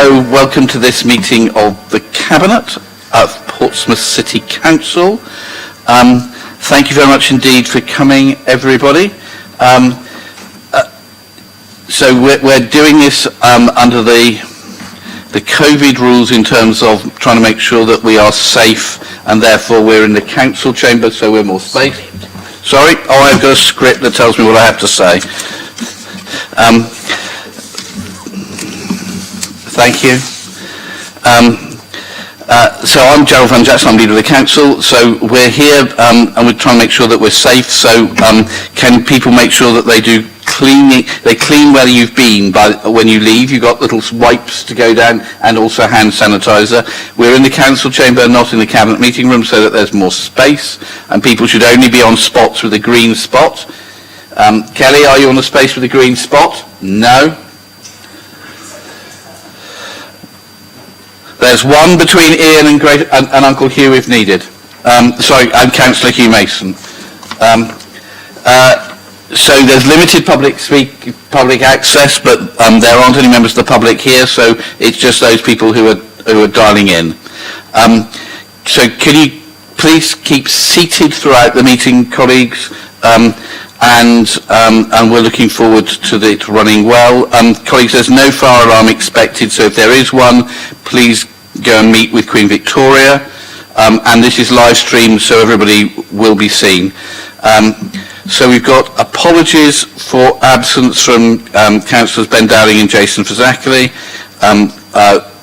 Hello, welcome to this meeting of the Cabinet of Portsmouth City Council. Thank you very much indeed for coming, everybody. So we're doing this under the COVID rules in terms of trying to make sure that we are safe, and therefore we're in the council chamber, so we're more safe. Sorry? Oh, I've got a script that tells me what I have to say. Thank you. So I'm Gerald Van Jackson, I'm leader of the council. So we're here and we're trying to make sure that we're safe. So can people make sure that they do cleaning? They clean where you've been when you leave. You've got little wipes to go down and also hand sanitizer. We're in the council chamber, not in the cabinet meeting room, so that there's more space. And people should only be on spots with a green spot. Kelly, are you on the space with a green spot? No. There's one between Ian and Uncle Hugh if needed. Sorry, and Councillor Hugh Mason. So there's limited public access, but there aren't any members of the public here, so it's just those people who are dialing in. So can you please keep seated throughout the meeting, colleagues, and we're looking forward to it running well. Colleagues, there's no fire alarm expected, so if there is one, please go and meet with Queen Victoria. And this is live streamed, so everybody will be seen. So we've got apologies for absence from Councillors Ben Dowling and Jason Fazackley,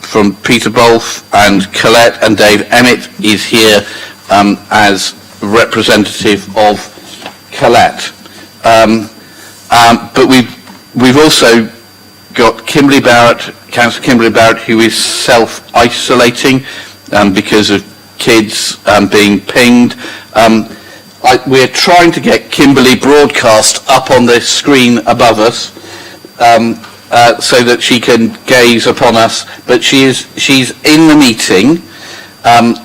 from Peter Bolf and Colette, and Dave Emmett is here as representative of Colette. But we've also got Kimberly Barrett, Councillor Kimberly Barrett, who is self-isolating because of kids being pinged. We're trying to get Kimberly broadcast up on the screen above us so that she can gaze upon us, but she's in the meeting.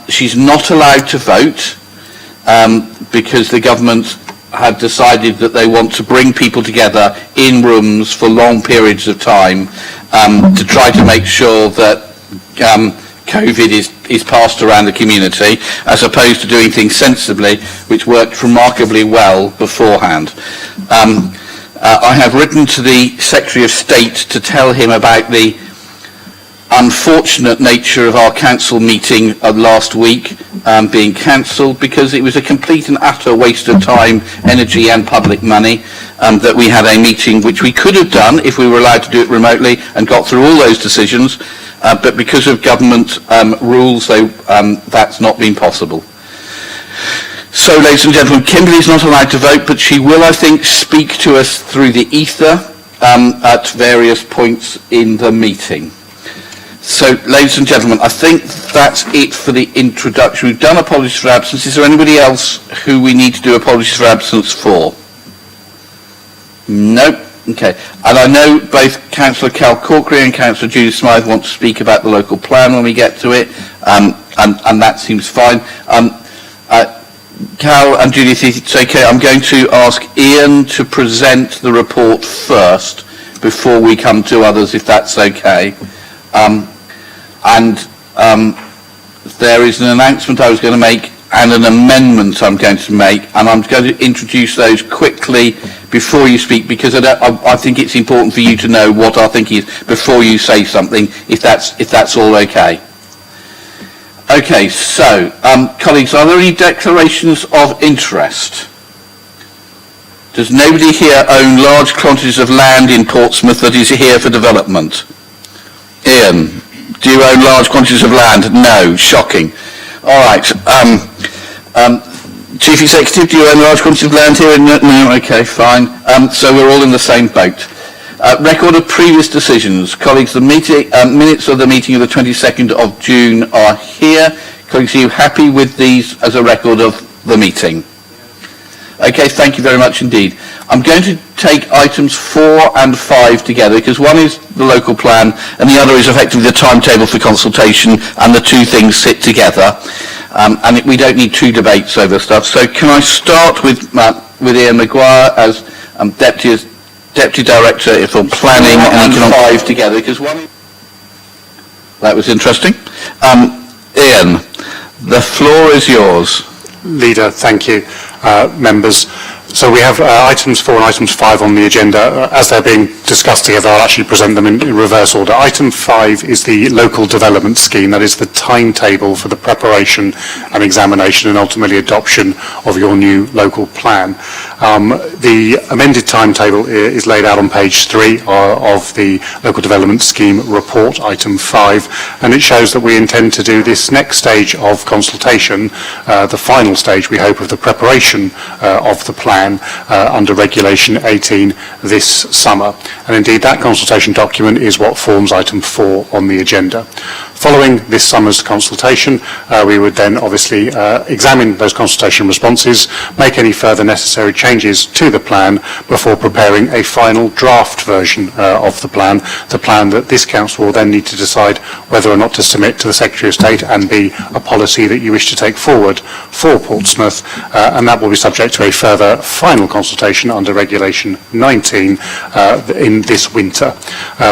She's not allowed to vote because the government had decided that they want to bring people together in rooms for long periods of time to try to make sure that COVID is passed around the community, as opposed to doing things sensibly, which worked remarkably well beforehand. I have written to the Secretary of State to tell him about the unfortunate nature of our council meeting of last week being cancelled, because it was a complete and utter waste of time, energy and public money, that we had a meeting which we could have done if we were allowed to do it remotely and got through all those decisions, but because of government rules, that's not been possible. So, ladies and gentlemen, Kimberly's not allowed to vote, but she will, I think, speak to us through the ether at various points in the meeting. So, ladies and gentlemen, I think that's it for the introduction. We've done apologies for absence. Is there anybody else who we need to do apologies for absence for? No? Okay. And I know both Councillor Cal Corkery and Councillor Judy Smythe want to speak about the local plan when we get to it, and that seems fine. Cal and Judy, if it's okay, I'm going to ask Ian to present the report first before we come to others, if that's okay. There is an announcement I was going to make and an amendment I'm going to make, and I'm going to introduce those quickly before you speak, because I think it's important for you to know what our thinking is before you say something, if that's all okay. Okay, so colleagues, are there any declarations of interest? Does nobody here own large quantities of land in Portsmouth that is here for development? Ian, do you own large quantities of land? No, shocking. All right. Chief Executive, do you own large quantities of land here? No, okay, fine. So we're all in the same boat. Record of previous decisions. Colleagues, the minutes of the meeting of the 22nd of June are here. Colleagues, are you happy with these as a record of the meeting? Okay, thank you very much indeed. I'm going to take items 4 and 5 together, because one is the local plan and the other is effectively the timetable for consultation, and the two things sit together. And we don't need two debates over stuff. So can I start with Ian Maguire as Deputy Director for Planning and Economic 5 together, because one is... That was interesting. Ian, the floor is yours. Leader, thank you. Members, so we have items 4 and items 5 on the agenda. As they're being discussed together, I'll actually present them in reverse order. Item 5 is the local development scheme. That is the timetable for the preparation and examination and ultimately adoption of your new local plan. The amended timetable is laid out on page 3 of the local development scheme report, item 5, and it shows that we intend to do this next stage of consultation, the final stage, we hope, of the preparation of the plan under Regulation 18 this summer. And indeed, that consultation document is what forms item 4 on the agenda. Following this summer's consultation, we would then obviously examine those consultation responses, make any further necessary changes to the plan before preparing a final draft version of the plan that this council will then need to decide whether or not to submit to the Secretary of State and be a policy that you wish to take forward for Portsmouth, and that will be subject to a further final consultation under Regulation 19 in this winter.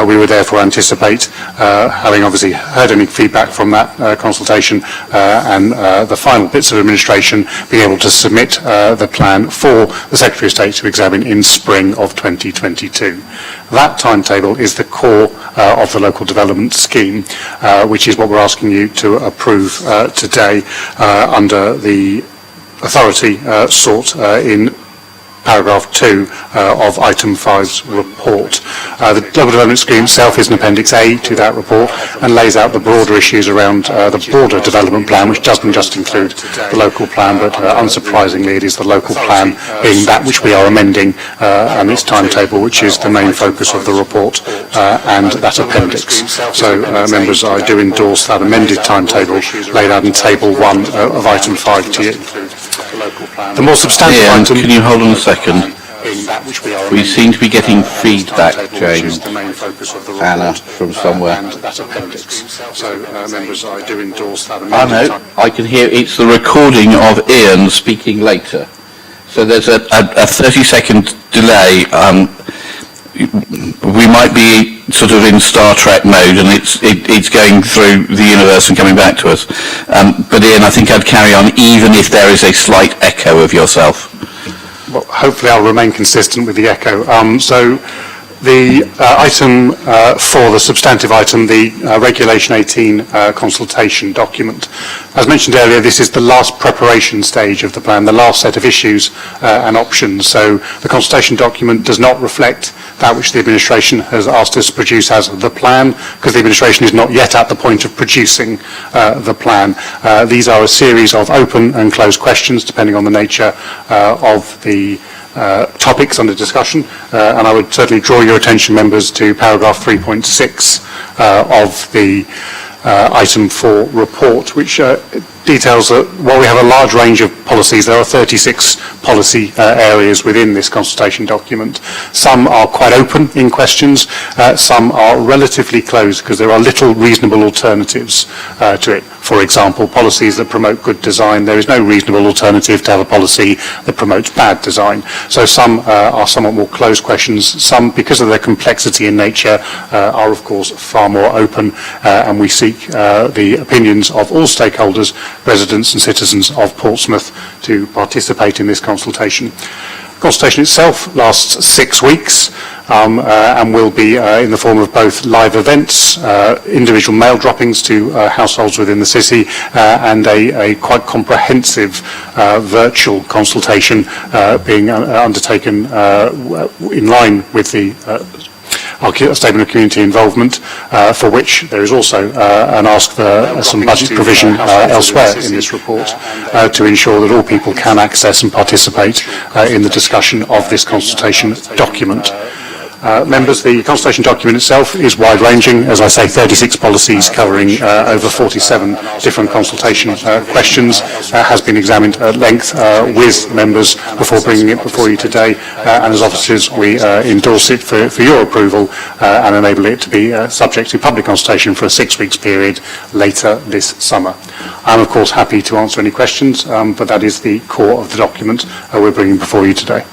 We would therefore anticipate, having obviously heard any feedback from that consultation and the final bits of administration, being able to submit the plan for the Secretary of State to examine in spring of 2022. That timetable is the core of the local development scheme, which is what we're asking you to approve today under the authority sought in paragraph 2 of item 5's report. The local development scheme itself is an appendix A to that report and lays out the broader issues around the broader development plan, which doesn't just include the local plan, but unsurprisingly it is the local plan being that which we are amending and its timetable, which is the main focus of the report and that appendix. So members, I do endorse that amended timetable laid out in table 1 of item 5 to you. The more substantive item... Can you hold on a second? We seem to be getting feedback, Jane, Anna, from somewhere. I know, I can hear it's the recording of Ian speaking later. So there's a 30-second delay. We might be sort of in Star Trek mode and it's going through the universe and coming back to us. But Ian, I think I'd carry on even if there is a slight echo of yourself. Well, hopefully I'll remain consistent with the echo. So the item for the substantive item, the Regulation 18 consultation document. As mentioned earlier, this is the last preparation stage of the plan, the last set of issues and options. So the consultation document does not reflect that which the administration has asked us to produce as the plan, because the administration is not yet at the point of producing the plan. These are a series of open and closed questions, depending on the nature of the topics under discussion, and I would certainly draw your attention, members, to paragraph 3.6 of the item 4 report, which details that while we have a large range of policies, there are 36 policy areas within this consultation document. Some are quite open in questions, some are relatively closed because there are little reasonable alternatives to it. For example, policies that promote good design, there is no reasonable alternative to have a policy that promotes bad design. So some are somewhat more closed questions. Some, because of their complexity in nature, are of course far more open, and we seek the opinions of all stakeholders, residents and citizens of Portsmouth, to participate in this consultation. The consultation itself lasts 6 weeks and will be in the form of both live events, individual mail droppings to households within the city, and a quite comprehensive virtual consultation being undertaken in line with the our statement of community involvement, for which there is also an ask for some budget provision elsewhere in this report to ensure that all people can access and participate in the discussion of this consultation document. Members, the consultation document itself is wide-ranging, as I say, 36 policies covering over 47 different consultation questions, has been examined at length with members before bringing it before you today, and as officers we endorse it for your approval and enable it to be subject to public consultation for a 6 weeks period later this summer. I'm of course happy to answer any questions, but that is the core of the document we're bringing before you today.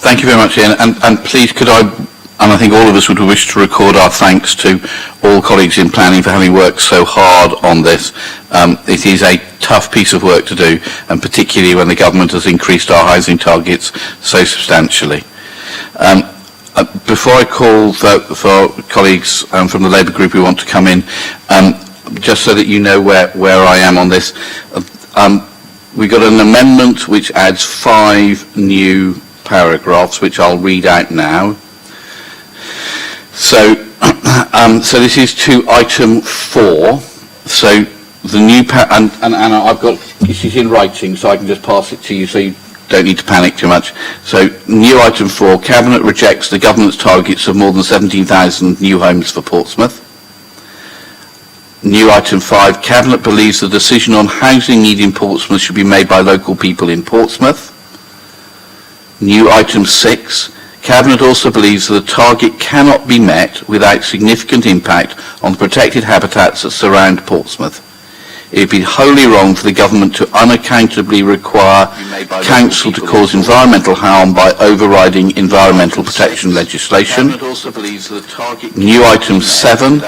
Thank you very much, Ian. And please, could I and I think all of us would wish to record our thanks to all colleagues in planning for having worked so hard on this. It is a tough piece of work to do, and particularly when the government has increased our housing targets so substantially. Before I call for colleagues from the Labour group who want to come in, just so that you know where I am on this, we got an amendment which adds 5 new paragraphs, which I'll read out now. So, so this is to item 4. So the new and Anna, I've got this is in writing, so I can just pass it to you, so you don't need to panic too much. So, new item 4: Cabinet rejects the government's targets of more than 17,000 new homes for Portsmouth. New item 5: Cabinet believes the decision on housing need in Portsmouth should be made by local people in Portsmouth. New item 6: Cabinet also believes that the target cannot be met without significant impact on the protected habitats that surround Portsmouth. It would be wholly wrong for the government to unaccountably require council to cause environmental harm by overriding environmental protection legislation. New item 7.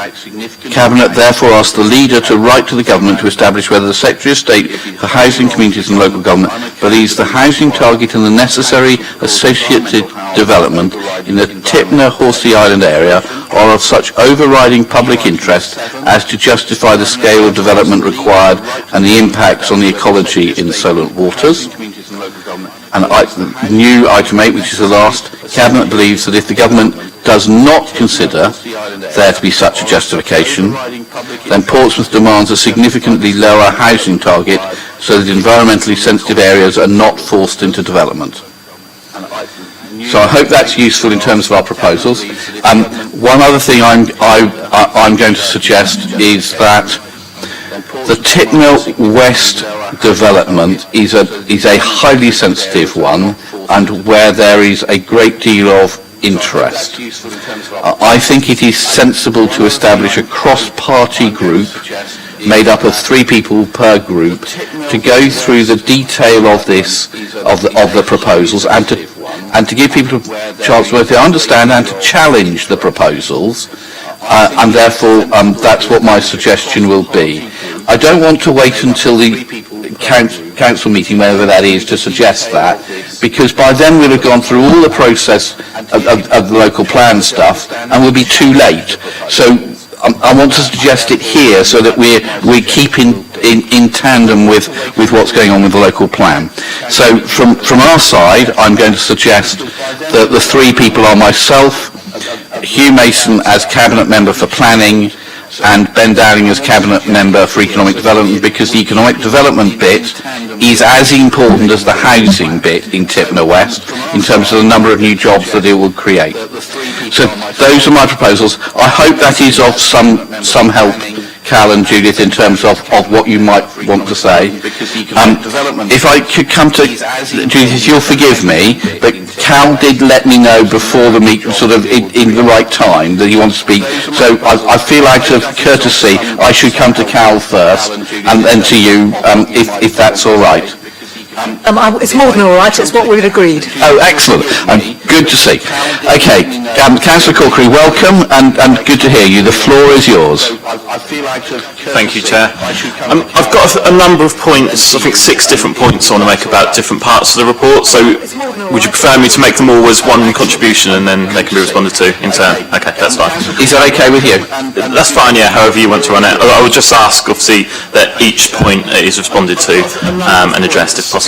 Cabinet therefore asks the leader to write to the government to establish whether the Secretary of State for Housing, Communities and Local Government believes the housing target and the necessary associated development in the Tipner-Horsey Island area are of such overriding public interest as to justify the scale of development required and the impacts on the ecology in Solent waters. And new item 8, which is the last: Cabinet believes that if the government does not consider there to be such a justification, then Portsmouth demands a significantly lower housing target so that environmentally sensitive areas are not forced into development. So I hope that's useful in terms of our proposals. One other thing I'm going to suggest is that the Tipner West development is a highly sensitive one, and where there is a great deal of interest. I think it is sensible to establish a cross-party group made up of 3 people per group to go through the detail of this, of the proposals, and to give people a chance both to understand and to challenge the proposals, and therefore that's what my suggestion will be. I don't want to wait until the council meeting, whenever that is, to suggest that, because by then we'll have gone through all the process of the local plan stuff, and we'll be too late. So I want to suggest it here so that we keep in tandem with what's going on with the local plan. So from our side, I'm going to suggest that the 3 people are myself, Hugh Mason as Cabinet Member for Planning, and Ben Dowling as Cabinet Member for Economic Development, because the economic development bit is as important as the housing bit in Tipner West in terms of the number of new jobs that it will create. So those are my proposals. I hope that is of some help, Cal and Judith, in terms of what you might want to say. If I could come to Judith, you'll forgive me, but Cal did let me know before the meeting, sort of in the right time, that he wants to speak. So I feel out of courtesy I should come to Cal first and then to you, if that's all right. It's more than all right, it's what we've agreed. Oh, excellent. Good to see. Okay, Councillor Corkery, welcome, and good to hear you. The floor is yours. Thank you, Chair. I've got a number of points, I think 6 different points I want to make about different parts of the report, so would you prefer me to make them all as one contribution and then they can be responded to in turn? Okay, that's fine. Is that okay with you? That's fine, yeah, however you want to run it. I would just ask, obviously, that each point is responded to and addressed if possible.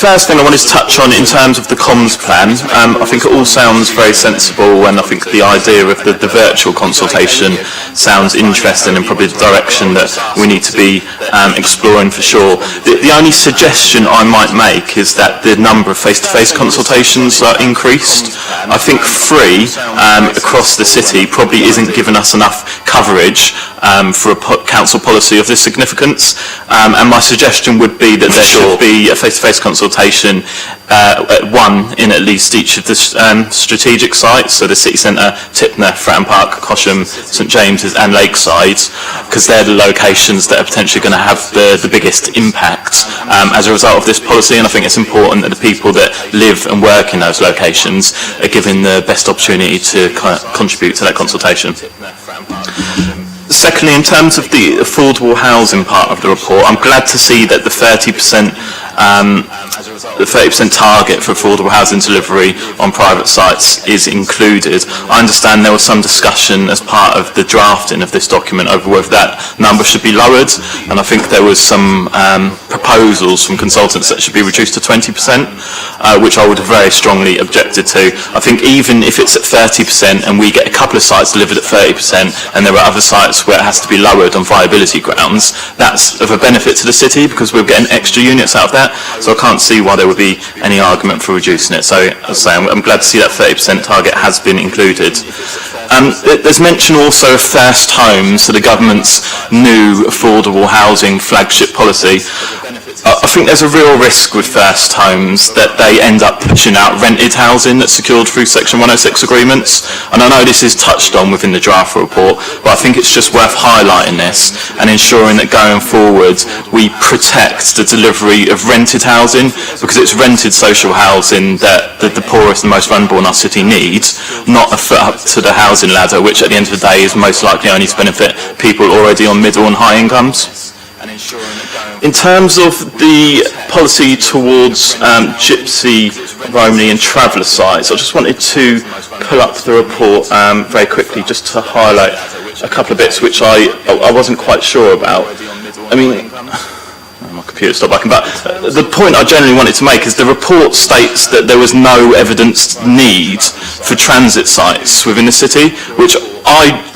First thing I wanted to touch on in terms of the comms plan, I think it all sounds very sensible, and I think the idea of the virtual consultation sounds interesting and probably the direction that we need to be exploring for sure. The only suggestion I might make is that the number of face-to-face consultations are increased. I think 3 across the city probably isn't giving us enough coverage for a council policy of this significance, and my suggestion would be that there should be a face-to-face consultation, 1 in at least each of the strategic sites, so the city centre, Tipner, Fratton Park, Cosham, St James's and Lakeside, because they're the locations that are potentially going to have the biggest impact as a result of this policy, and I think it's important that the people that live and work in those locations are given the best opportunity to contribute to that consultation. Secondly, in terms of the affordable housing part of the report, I'm glad to see that the 30% target for affordable housing delivery on private sites is included. I understand there was some discussion as part of the drafting of this document over whether that number should be lowered, and I think there was some proposals from consultants that should be reduced to 20%, which I would have very strongly objected to. I think even if it's at 30% and we get a couple of sites delivered at 30% and there are other sites where it has to be lowered on viability grounds, that's of a benefit to the city because we're getting extra units out of that, so I can't see why there would be any argument for reducing it. So as I say, I'm glad to see that 30% target has been included. There's mention also of first homes, so the government's new affordable housing flagship policy. I think there's a real risk with first homes that they end up pushing out rented housing that's secured through Section 106 agreements, and I know this is touched on within the draft report, but I think it's just worth highlighting this and ensuring that going forward we protect the delivery of rented housing, because it's rented social housing that the poorest and most vulnerable in our city needs, not a foot up to the housing ladder, which at the end of the day is most likely only to benefit people already on middle and high incomes. In terms of the policy towards Gypsy, Romney and Traveller sites, I just wanted to pull up the report very quickly just to highlight a couple of bits which I wasn't quite sure about. I mean, my computer stopped working, but the point I generally wanted to make is the report states that there was no evidenced need for transit sites within the city, which I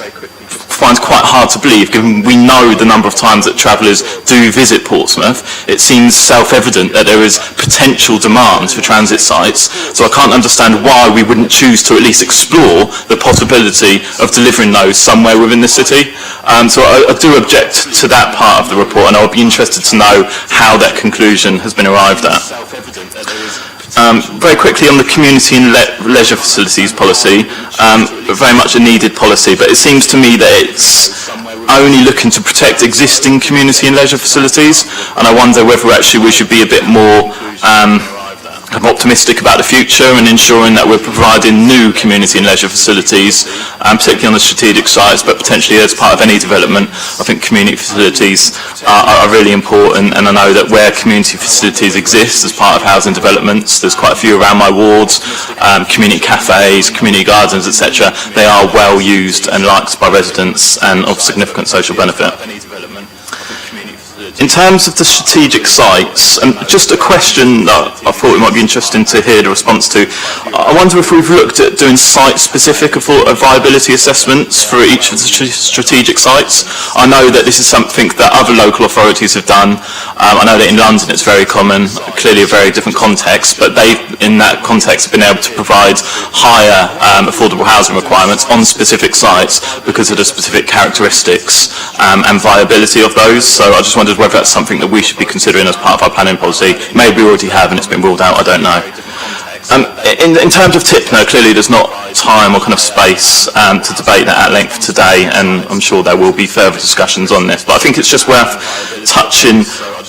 find quite hard to believe, given we know the number of times that travellers do visit Portsmouth. It seems self-evident that there is potential demand for transit sites, so I can't understand why we wouldn't choose to at least explore the possibility of delivering those somewhere within the city. So I do object to that part of the report, and I'll be interested to know how that conclusion has been arrived at. Very quickly on the community and leisure facilities policy, very much a needed policy, but it seems to me that it's only looking to protect existing community and leisure facilities, and I wonder whether actually we should be a bit more optimistic about the future and ensuring that we're providing new community and leisure facilities, particularly on the strategic sites, but potentially as part of any development. I think community facilities are really important, and I know that where community facilities exist as part of housing developments, there's quite a few around my wards, community cafes, community gardens, etc. They are well used and liked by residents and of significant social benefit. In terms of the strategic sites, just a question that I thought it might be interesting to hear the response to. I wonder if we've looked at doing site-specific viability assessments for each of the strategic sites. I know that this is something that other local authorities have done. I know that in London it's very common, clearly a very different context, but they, in that context, have been able to provide higher affordable housing requirements on specific sites because of the specific characteristics and viability of those. So I just wondered whether that's something that we should be considering as part of our planning policy. Maybe we already have and it's been ruled out, I don't know. In terms of TIPNA, clearly there's not time or kind of space to debate that at length today, and I'm sure there will be further discussions on this, but I think it's just worth touching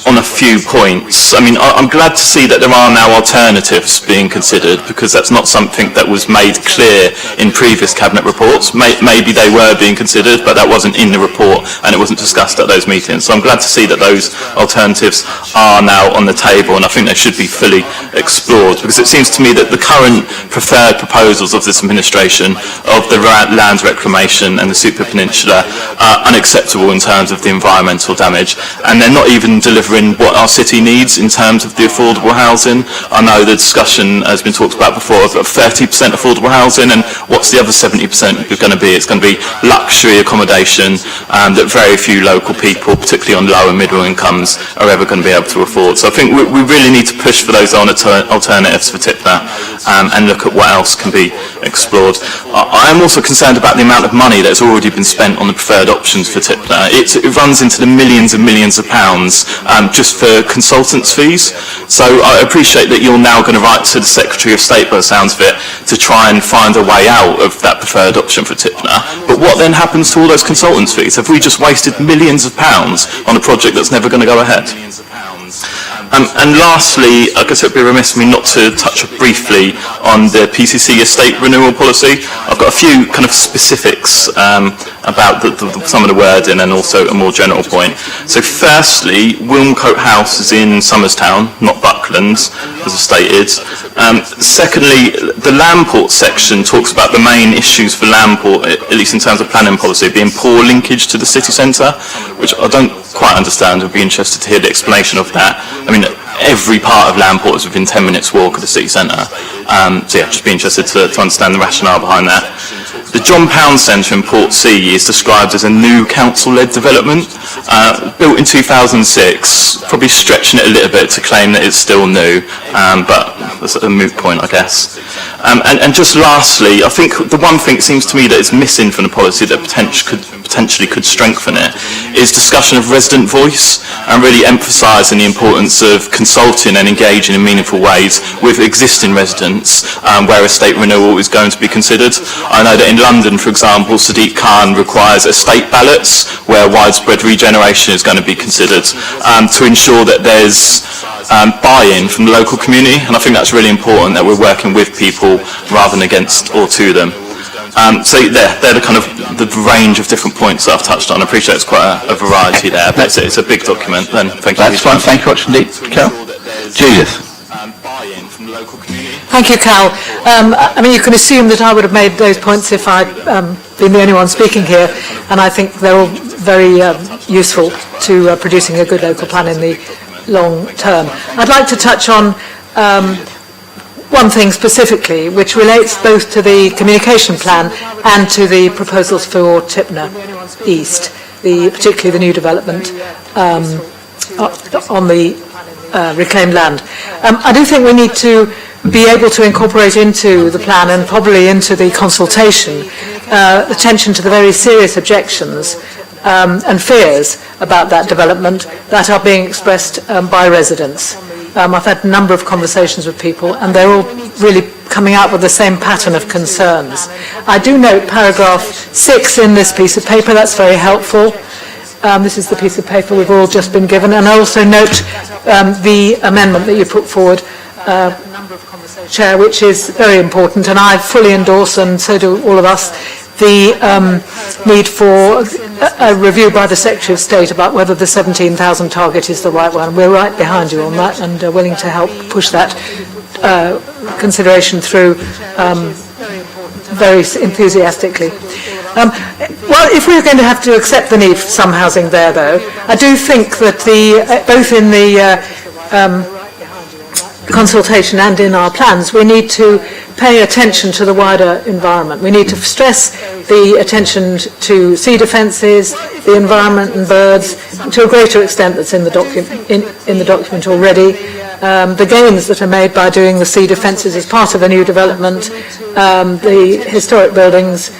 on a few points. I mean, I'm glad to see that there are now alternatives being considered, because that's not something that was made clear in previous cabinet reports. Maybe they were being considered, but that wasn't in the report and it wasn't discussed at those meetings. So I'm glad to see that those alternatives are now on the table, and I think they should be fully explored, because it seems to me that the current preferred proposals of this administration of the land reclamation and the Super Peninsula are unacceptable in terms of the environmental damage, and they're not even delivering what our city needs in terms of the affordable housing. I know the discussion has been talked about before of 30% affordable housing, and what's the other 70% going to be? It's going to be luxury accommodation that very few local people, particularly on low and middle incomes, are ever going to be able to afford. So I think we really need to push for those alternatives for TIPNA. Tipner and look at what else can be explored. I am also concerned about the amount of money that's already been spent on the preferred options for Tipner. It runs into the millions and millions of pounds just for consultants' fees. So I appreciate that you're now going to write to the Secretary of State, by the sounds of it, to try and find a way out of that preferred option for Tipner. But what then happens to all those consultants' fees? Have we just wasted millions of pounds on a project that's never going to go ahead? And lastly, I guess it would be remiss of me not to touch briefly on the PCC estate renewal policy. I've got a few kind of specifics about some of the wording and also a more general point. So firstly, Wilmcote House is in Somerstown, not Bucklands, as I stated. Secondly, the Landport section talks about the main issues for Landport, at least in terms of planning policy, being poor linkage to the city centre, which I don't quite understand. I'd be interested to hear the explanation of that. I mean, every part of Landport is within 10 minutes walk of the city centre. So yeah, just be interested to understand the rationale behind that. The John Pound Centre in Portsea is described as a new council-led development, built in 2006, probably stretching it a little bit to claim that it's still new, but that's a moot point, I guess. And just lastly, I think the one thing it seems to me that is missing from the policy that potentially could strengthen it is discussion of resident voice and really emphasising the importance of consulting and engaging in meaningful ways with existing residents where estate renewal is going to be considered. I know that in London, for example, Sadiq Khan requires estate ballots where widespread regeneration is going to be considered to ensure that there's buy-in from the local community, and I think that's really important that we're working with people rather than against or to them. So they're the kind of the range of different points that I've touched on. I appreciate it's quite a variety there, but it's a big document. Then thank you. That's fine. Thank you much indeed, Cal. Judith. Thank you, Cal. I mean, you can assume that I would have made those points if I'd been the only one speaking here, and I think they're all very useful to producing a good local plan in the long term. I'd like to touch on one thing specifically, which relates both to the communication plan and to the proposals for Tipner East, particularly the new development on the reclaimed land. I do think we need to be able to incorporate into the plan and probably into the consultation attention to the very serious objections and fears about that development that are being expressed by residents. I've had a number of conversations with people and they're all really coming out with the same pattern of concerns. I do note paragraph 6 in this piece of paper, that's very helpful. This is the piece of paper we've all just been given, and I also note the amendment that you put forward, Chair, which is very important, and I fully endorse, and so do all of us, the need for a review by the Secretary of State about whether the 17,000 target is the right one. We're right behind you on that and are willing to help push that consideration through very enthusiastically. Well, if we're going to have to accept the need for some housing there, though, I do think that both in the consultation and in our plans, we need to pay attention to the wider environment. We need to stress the attention to sea defences, the environment and birds, to a greater extent that's in the document already. The gains that are made by doing the sea defences as part of a new development, the historic buildings,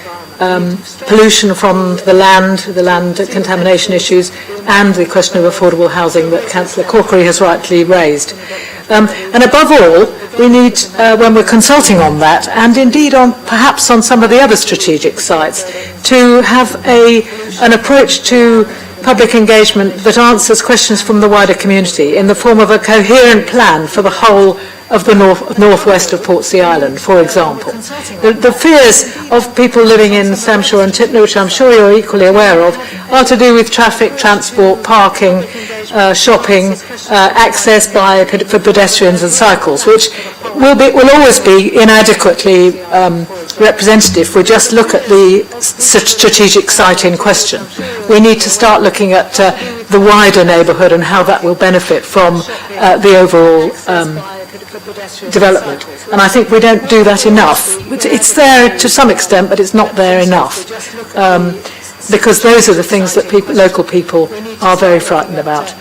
pollution from the land contamination issues, and the question of affordable housing that Councillor Corkery has rightly raised. And above all, we need, when we're consulting on that, and indeed perhaps on some of the other strategic sites, to have an approach to public engagement that answers questions from the wider community in the form of a coherent plan for the whole of the northwest of Portsea Island, for example. The fears of people living in Stamshire and Tipner, which I'm sure you're equally aware of, are to do with traffic, transport, parking, shopping, access for pedestrians and cycles, which will always be inadequately representative if we just look at the strategic site in question. We need to start looking at the wider neighbourhood and how that will benefit from the overall development. And I think we don't do that enough. It's there to some extent, but it's not there enough. Because those are the things that local people are very frightened about.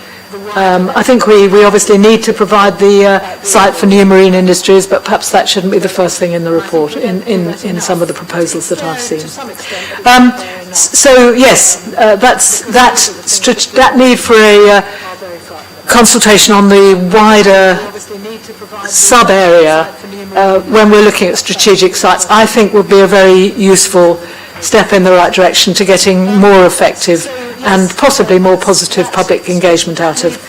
I think we obviously need to provide the site for new marine industries, but perhaps that shouldn't be the first thing in the report, in some of the proposals that I've seen. So yes, that need for a consultation on the wider sub-area when we're looking at strategic sites, I think would be a very useful step in the right direction to getting more effective and possibly more positive public engagement out of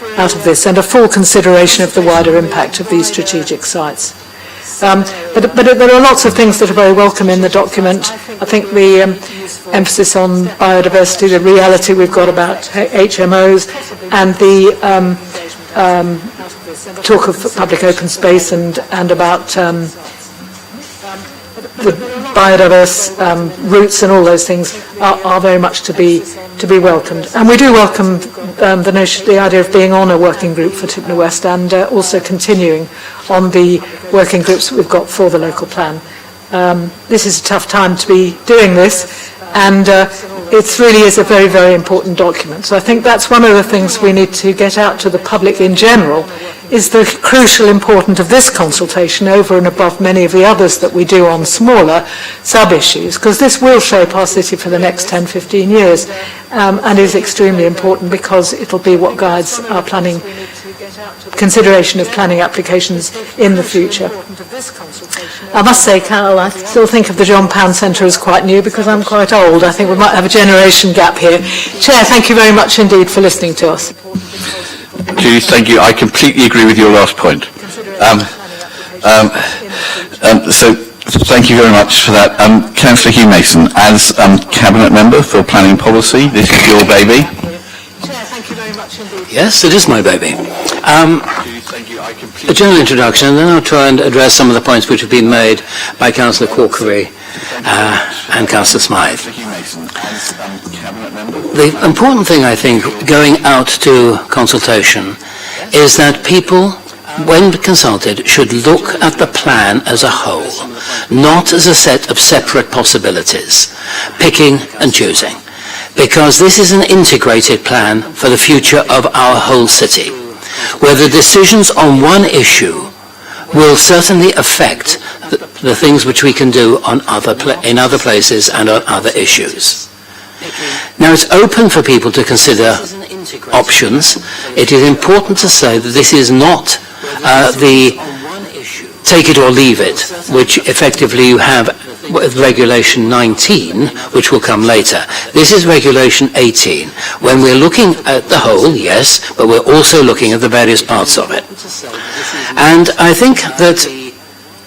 this, and a full consideration of the wider impact of these strategic sites. But there are lots of things that are very welcome in the document. I think the emphasis on biodiversity, the reality we've got about HMOs, and the talk of public open space and about the biodiverse routes and all those things are very much to be welcomed. And we do welcome the idea of being on a working group for Tipner West, and also continuing on the working groups that we've got for the local plan. This is a tough time to be doing this, and it really is a very, very important document. So I think that's one of the things we need to get out to the public in general, is the crucial importance of this consultation over and above many of the others that we do on smaller sub-issues, because this will shape our city for the next 10, 15 years, and is extremely important because it'll be what guides our planning, consideration of planning applications in the future. I must say, Carol, I still think of the John Pound Centre as quite new because I'm quite old. I think we might have a generation gap here. Chair, thank you very much indeed for listening to us. Judith, thank you. I completely agree with your last point. So thank you very much for that. Councillor Hugh Mason, as Cabinet Member for Planning Policy, this is your baby. Yes, it is my baby. A general introduction, and then I'll try and address some of the points which have been made by Councillor Corkery and Councillor Smythe. The important thing, I think, going out to consultation is that people, when consulted, should look at the plan as a whole, not as a set of separate possibilities, picking and choosing, because this is an integrated plan for the future of our whole city, where the decisions on one issue will certainly affect the things which we can do on in other places and on other issues. Now, it's open for people to consider options. It is important to say that this is not the take it or leave it, which effectively you have with Regulation 19, which will come later. This is Regulation 18. When we're looking at the whole, yes, but we're also looking at the various parts of it. And I think that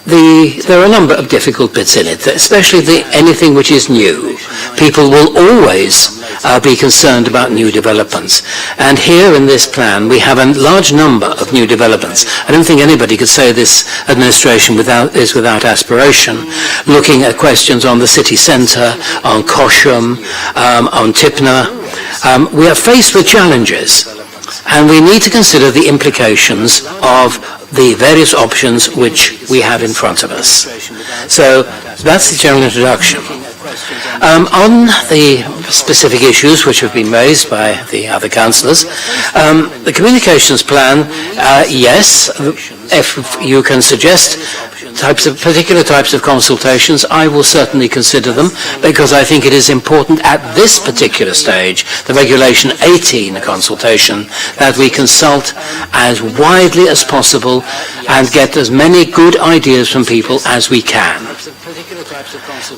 there are a number of difficult bits in it, especially anything which is new. People will always be concerned about new developments. And here in this plan, we have a large number of new developments. I don't think anybody could say this administration is without aspiration, looking at questions on the city centre, on Cosham, on Tipner. We are faced with challenges, and we need to consider the implications of the various options which we have in front of us. So that's the general introduction. On the specific issues which have been raised by the other councillors, the communications plan, yes, if you can suggest particular types of consultations, I will certainly consider them, because I think it is important at this particular stage, the Regulation 18 consultation, that we consult as widely as possible and get as many good ideas from people as we can.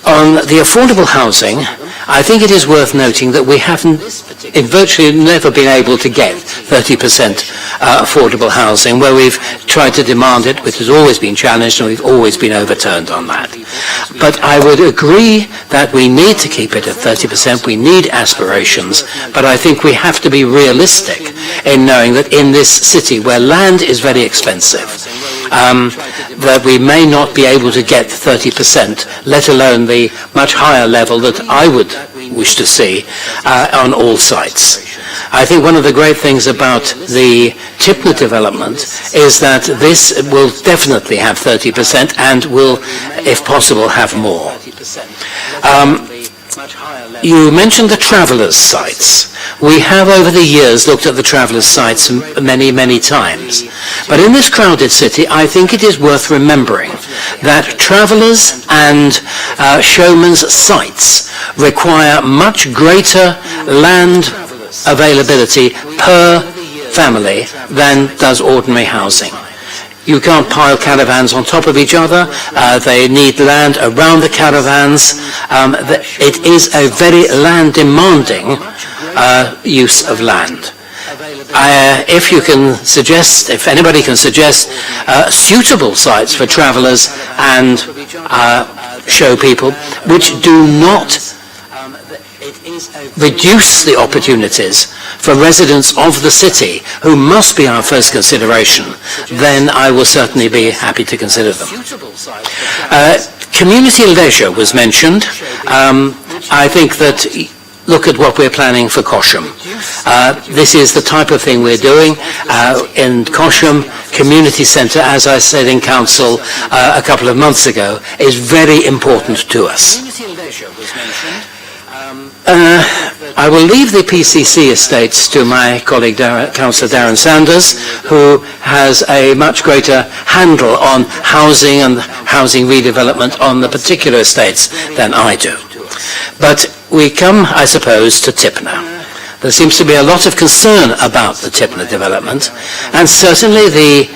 On the affordable housing, I think it is worth noting that we haven't virtually never been able to get 30% affordable housing, where we've tried to demand it, which has always been challenged, and we've always been overturned on that. But I would agree that we need to keep it at 30%. We need aspirations, but I think we have to be realistic in knowing that in this city, where land is very expensive, that we may not be able to get 30%, let alone the much higher level that I would wish to see on all sites. I think one of the great things about the Tipner development is that this will definitely have 30% and will, if possible, have more. You mentioned the travellers' sites. We have over the years looked at the travellers' sites many, many times. But in this crowded city, I think it is worth remembering that travellers and showmen's sites require much greater land availability per family than does ordinary housing. You can't pile caravans on top of each other. They need land around the caravans. It is a very land-demanding use of land. If anybody can suggest suitable sites for travellers and show people, which do not reduce the opportunities for residents of the city, who must be our first consideration, then I will certainly be happy to consider them. Community leisure was mentioned. I think that look at what we're planning for Cosham. This is the type of thing we're doing. In Cosham Community Centre, as I said in Council a couple of months ago, is very important to us. I will leave the PCC estates to my colleague Councillor Darren Sanders, who has a much greater handle on housing and housing redevelopment on the particular estates than I do. But we come, I suppose, to Tipner. There seems to be a lot of concern about the Tipner development, and certainly the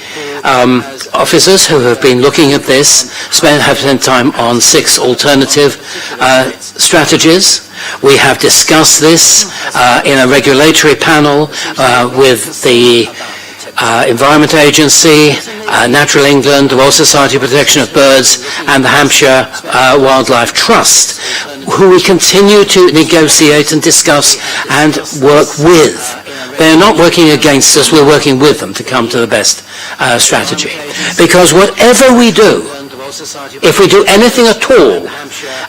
officers who have been looking at this have spent time on 6 alternative strategies. We have discussed this in a regulatory panel with the Environment Agency, Natural England, the Royal Society for Protection of Birds, and the Hampshire Wildlife Trust, who we continue to negotiate and discuss and work with. They are not working against us, we're working with them to come to the best strategy. Because whatever we do, if we do anything at all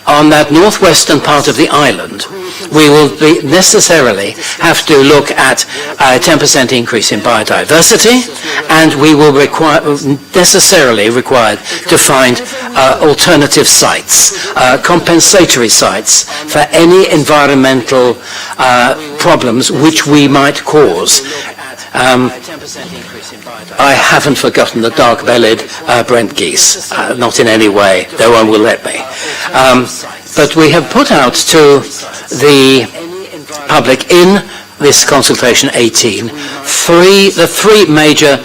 on that northwestern part of the island, we will necessarily have to look at a 10% increase in biodiversity, and we will necessarily required to find alternative sites, compensatory sites for any environmental problems which we might cause. I haven't forgotten the dark-bellied Brent geese, not in any way, no one will let me. But we have put out to the public in this consultation 18 the three major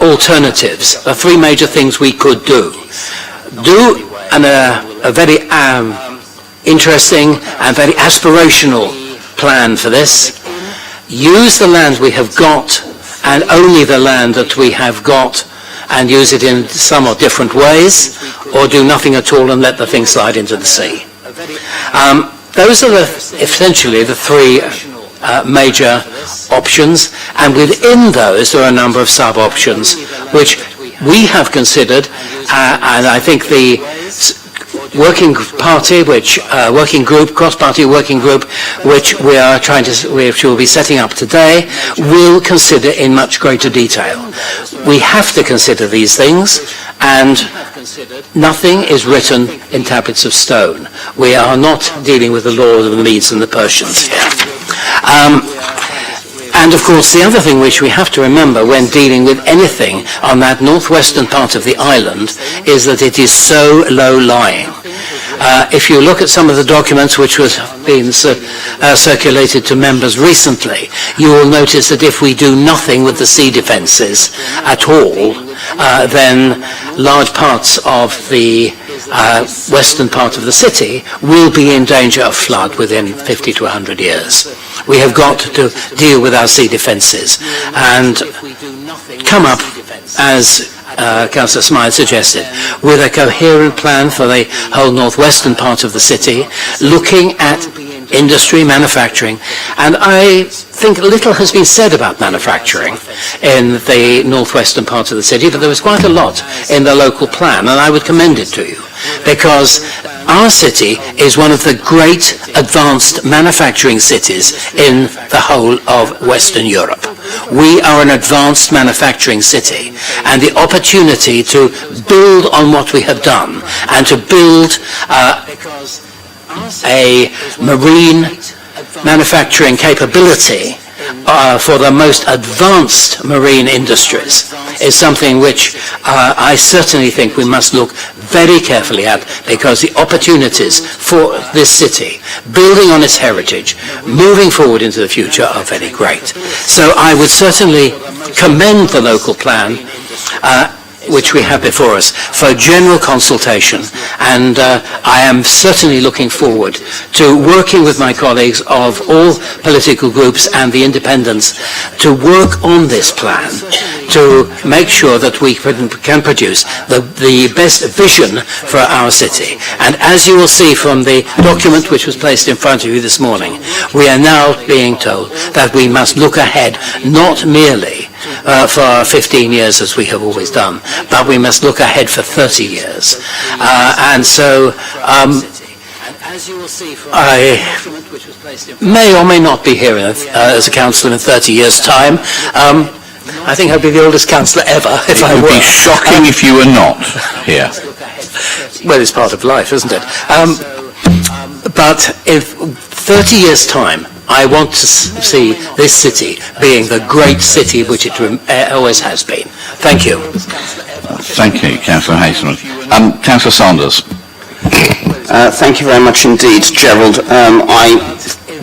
alternatives, the 3 major things we could do. A very interesting and very aspirational plan for this. Use the land we have got, and only the land that we have got, and use it in somewhat different ways, or do nothing at all and let the thing slide into the sea. Those are essentially the 3 major options, and within those there are a number of sub-options which we have considered, and I think the working party, cross-party working group, which which we'll be setting up today, will consider in much greater detail. We have to consider these things, and nothing is written in tablets of stone. We are not dealing with the law of the Medes and the Persians here. And of course, the other thing which we have to remember when dealing with anything on that northwestern part of the island is that it is so low-lying. If you look at some of the documents which was being circulated to members recently, you will notice that if we do nothing with the sea defences at all, then large parts of the western part of the city will be in danger of flood within 50 to 100 years. We have got to deal with our sea defences and come up, as Councillor Smythe suggested, with a coherent plan for the whole northwestern part of the city, looking at industry, manufacturing, and I think little has been said about manufacturing in the northwestern part of the city, but there was quite a lot in the local plan, and I would commend it to you, because our city is one of the great advanced manufacturing cities in the whole of Western Europe. We are an advanced manufacturing city, and the opportunity to build on what we have done and to build a marine manufacturing capability for the most advanced marine industries is something which I certainly think we must look very carefully at, because the opportunities for this city, building on its heritage, moving forward into the future, are very great. So I would certainly commend the local plan which we have before us for general consultation, and I am certainly looking forward to working with my colleagues of all political groups and the independents to work on this plan to make sure that we can produce the best vision for our city. And as you will see from the document which was placed in front of you this morning, we are now being told that we must look ahead, not merely for 15 years as we have always done, but we must look ahead for 30 years. And so I may or may not be here as a councillor in 30 years' time. I think I'd be the oldest councillor ever if I were. It would be shocking if you were not here. Well, it's part of life, isn't it? But if 30 years' time, I want to see this city being the great city which it always has been. Thank you. Thank you, Councillor Hazelman. Councillor Saunders. Thank you very much indeed, Gerald. I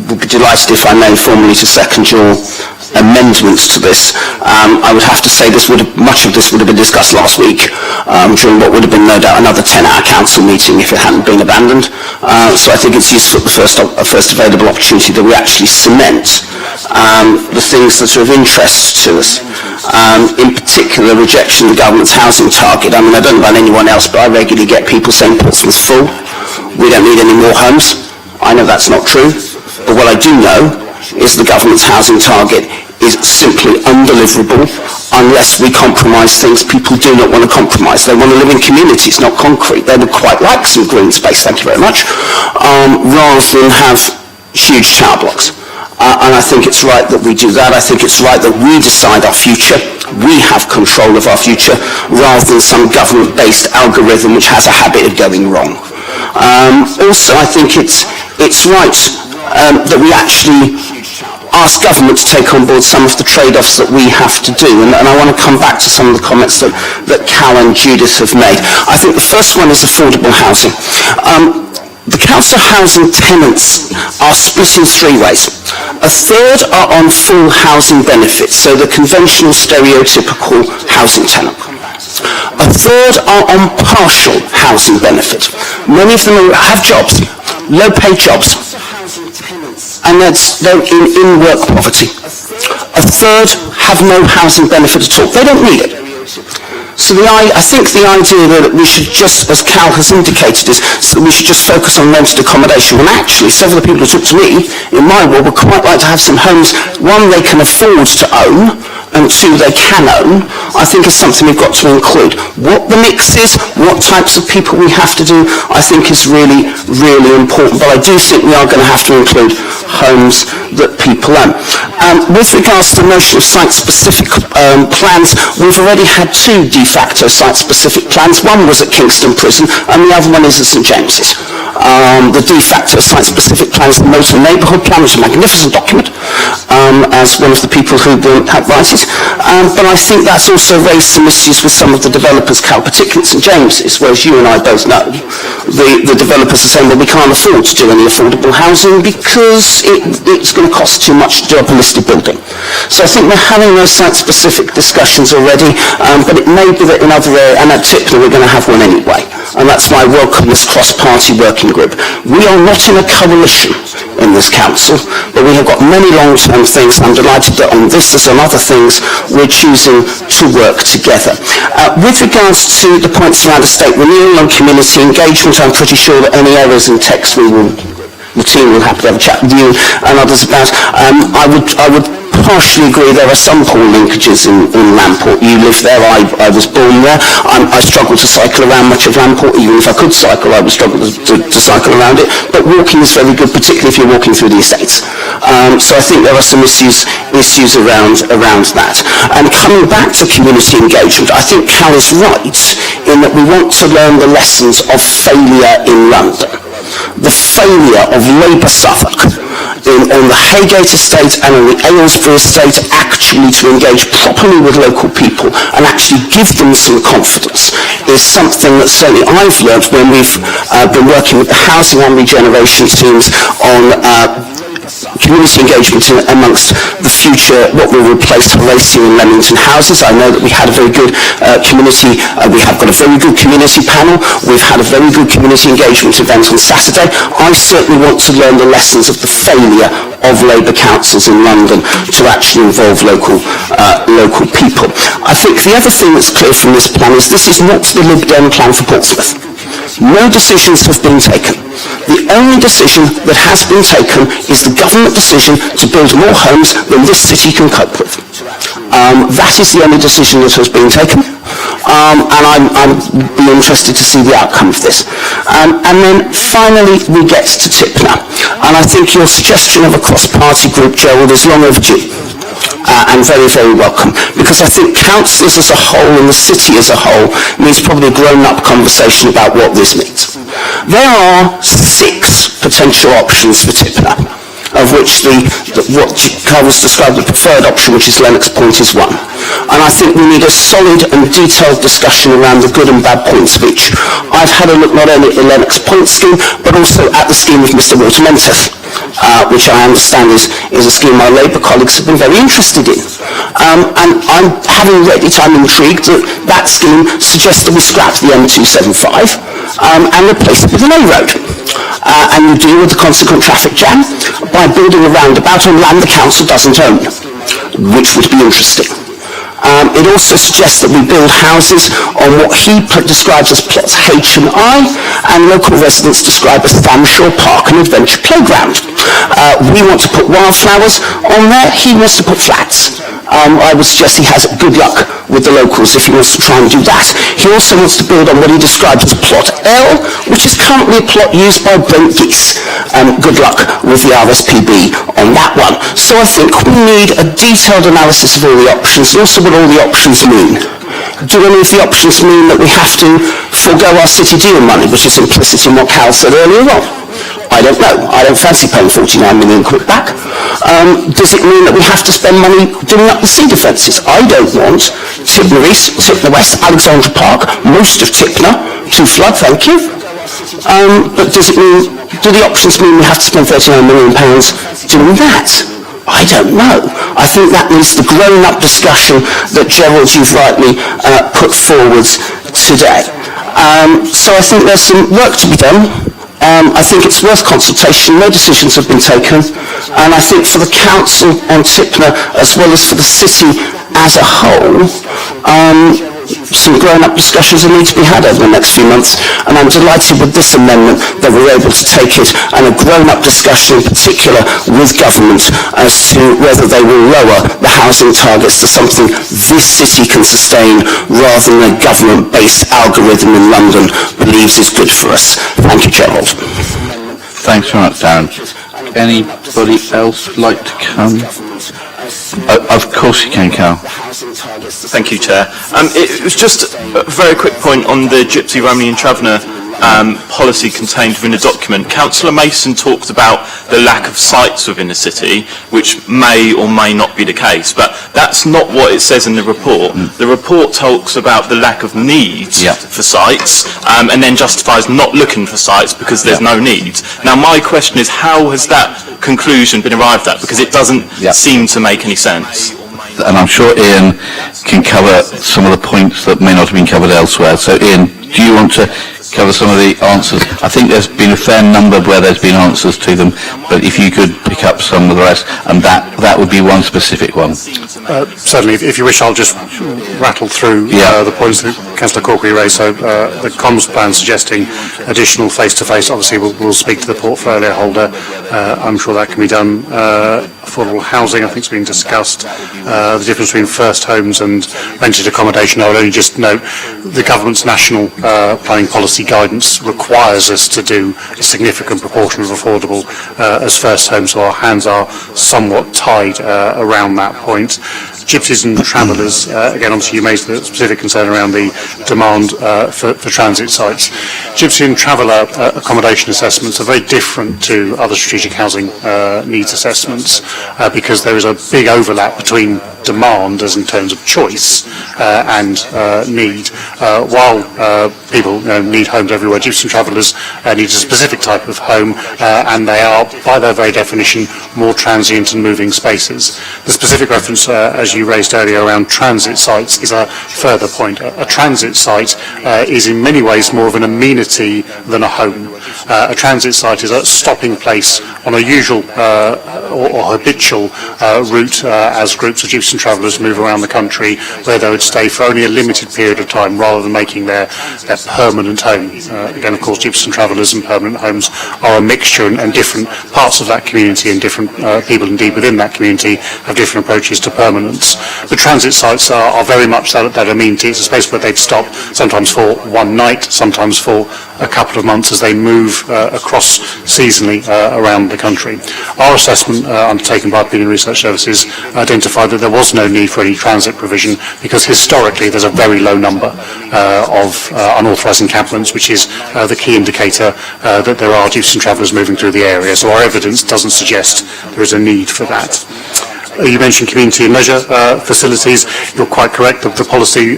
would be delighted if I may formally to second your amendments to this. I would have to say much of this would have been discussed last week during what would have been no doubt another 10-hour council meeting if it hadn't been abandoned. So I think it's useful at the first available opportunity that we actually cement the things that are of interest to us. In particular, rejection of the government's housing target. I mean, I don't know about anyone else, but I regularly get people saying Portsmouth's full. We don't need any more homes. I know that's not true. But what I do know is the government's housing target is simply undeliverable unless we compromise things people do not want to compromise. They want to live in communities, not concrete. They would quite like some green space, thank you very much, rather than have huge tower blocks. And I think it's right that we do that. I think it's right that we decide our future. We have control of our future rather than some government-based algorithm which has a habit of going wrong. Also, I think it's right that we actually ask government to take on board some of the trade-offs that we have to do. And I want to come back to some of the comments that Cal and Judith have made. I think the first one is affordable housing. The council housing tenants are split in three ways. A third are on full housing benefits, so the conventional stereotypical housing tenant. A third are on partial housing benefit. Many of them have jobs, low-paid jobs, and they're in work poverty. A third have no housing benefit at all. They don't need it. So I think the idea that we should just, as Cal has indicated, is so that we should just focus on rented accommodation, when actually several of the people who talk to me in my world would quite like to have some homes, one, they can afford to own, and two, they can own, I think is something we've got to include. What the mix is, what types of people we have to do, I think is really, really important. But I do think we are going to have to include homes that people own. With regards to the notion of site-specific plans, we've already had two de facto site-specific plans. One was at Kingston Prison, and the other one is at St James's. The de facto site-specific plan is the Motor Neighbourhood Plan, which is a magnificent document, as one of the people who helped write it. But I think that's also raised some issues with some of the developers, Cal, particularly at St James's, whereas you and I both know the developers are saying, well, we can't afford to do any affordable housing because it's going to cost too much to do up a listed building. So I think we're having those site-specific discussions already, but it may be that in other areas, and at Tipner we're going to have one anyway, and that's why I welcome this cross-party working group. We are not in a coalition in this council, but we have got many long-term things. I'm delighted that on this as on other things we're choosing to work together. With regards to the points around estate renewal and community engagement, I'm pretty sure that any errors in text the team will happily have a chat with you and others about. I would partially agree there are some poor linkages in Lamport. You live there, I was born there. I struggle to cycle around much of Lamport. Even if I could cycle, I would struggle to cycle around it. But walking is very good, particularly if you're walking through the estates. So I think there are some issues around that. And coming back to community engagement, I think Cal is right in that we want to learn the lessons of failure in London. the failure of Labour Suffolk on the Haygate estate and on the Aylesbury estate actually to engage properly with local people and actually give them some confidence is something that certainly I've learned when we've been working with the housing and regeneration teams on community engagement amongst the future, what will replace Horatio and Leamington houses. I know that we had a very good we have got a very good community panel. We've had a very good community engagement event on Saturday. I certainly want to learn the lessons of the failure of Labour councils in London to actually involve local people. I think the other thing that's clear from this plan is this is not the Lib Dem plan for Portsmouth. No decisions have been taken. The only decision that has been taken is the government decision to build more homes than this city can cope with. That is the only decision that has been taken, and I'd be interested to see the outcome of this. And then finally we get to Tipner, and I think your suggestion of a cross-party group, Gerald, is long overdue. And very, very welcome, because I think councillors as a whole and the city as a whole needs probably a grown-up conversation about what this means. There are 6 potential options for Tipner, of which what Carl was described the preferred option, which is Lennox Point, is one. And I think we need a solid and detailed discussion around the good and bad points of each. I've had a look not only at the Lennox Point scheme, but also at the scheme of Mr. Walter Menteith, which I understand is a scheme my Labour colleagues have been very interested in. And I'm having read it, I'm intrigued that scheme suggests that we scrap the M275 and replace it with an A road. And you deal with the consequent traffic jam by building a roundabout on land the council doesn't own, which would be interesting. It also suggests that we build houses on what he describes as plots H and I, and local residents describe as Thamshaw Park and Adventure Playground. We want to put wildflowers on there, he wants to put flats. I would suggest he has good luck with the locals if he wants to try and do that. He also wants to build on what he describes as plot L, which is currently a plot used by Brent Geese. Good luck with the RSPB on that one. So I think we need a detailed analysis of all the options, and also what all the options mean. Do any of the options mean that we have to forego our city deal money, which is implicit in what Cal said earlier on? I don't know. I don't fancy paying 49 million quid back. Does it mean that we have to spend money doing up the sea defences? I don't want Tipner East, Tipner West, Alexandra Park, most of Tipner to flood, thank you. But do the options mean we have to spend £39 million doing that? I don't know. I think that needs the grown-up discussion that Gerald, you've rightly put forward today. So I think there's some work to be done. I think it's worth consultation. No decisions have been taken. And I think for the council on Tipner, as well as for the city as a whole, some grown-up discussions will need to be had over the next few months, and I'm delighted with this amendment that we're able to take it, and a grown-up discussion in particular with government as to whether they will lower the housing targets to something this city can sustain rather than a government-based algorithm in London believes is good for us. Thank you, Gerald. Thanks very much, Darren. Anybody else like to come? Of course you can, Cal. Thank you, Chair. It was just a very quick point on the Gypsy, Romney and Traveller policy contained within the document. Councillor Mason talked about the lack of sites within the city, which may or may not be the case, but that's not what it says in the report. The report talks about the lack of needs for sites, and then justifies not looking for sites because there's no needs. Now my question is, how has that conclusion been arrived at? Because it doesn't seem to make any sense. And I'm sure Ian can cover some of the points that may not have been covered elsewhere. So Ian, do you want to cover some of the answers? I think there's been a fair number where there's been answers to them, but if you could pick up some of the rest, and that would be one specific one. Certainly, if you wish, I'll just rattle through the points that Councillor Corkery raised. So the comms plan suggesting additional face-to-face, obviously we'll speak to the portfolio holder. I'm sure that can be done. Affordable housing, I think, has been discussed. The difference between first homes and rented accommodation, I would only just note the government's national planning policy guidance requires us to do a significant proportion of affordable as first homes, so our hands are somewhat tied around that point. gypsies and travellers, again, obviously you made the specific concern around the demand for transit sites. Gypsy and traveller accommodation assessments are very different to other strategic housing needs assessments because there is a big overlap between demand as in terms of choice and need. While people need homes everywhere, gypsies and travellers need a specific type of home and they are, by their very definition, more transient and moving spaces. The specific reference, as you raised earlier, around transit sites is a further point. A transit site is in many ways more of an amenity than a home. A transit site is a stopping place on a usual or habitual route as groups of gypsies and travellers move around the country, where they would stay for only a limited period of time rather than making their permanent home. Again, of course, gypsies and travellers and permanent homes are a mixture, and different parts of that community and different people indeed within that community have different approaches to permanence. But transit sites are very much that amenity. It's a space where they'd stop sometimes for one night, sometimes for a couple of months as they move across seasonally around the country. Our assessment undertaken by Opinion Research Services identified that there was no need for any transit provision because historically there's a very low number of unauthorised encampments, which is the key indicator that there are gypsies and travellers moving through the area. So our evidence doesn't suggest there is a need for that. You mentioned community and leisure facilities. You're quite correct. The policy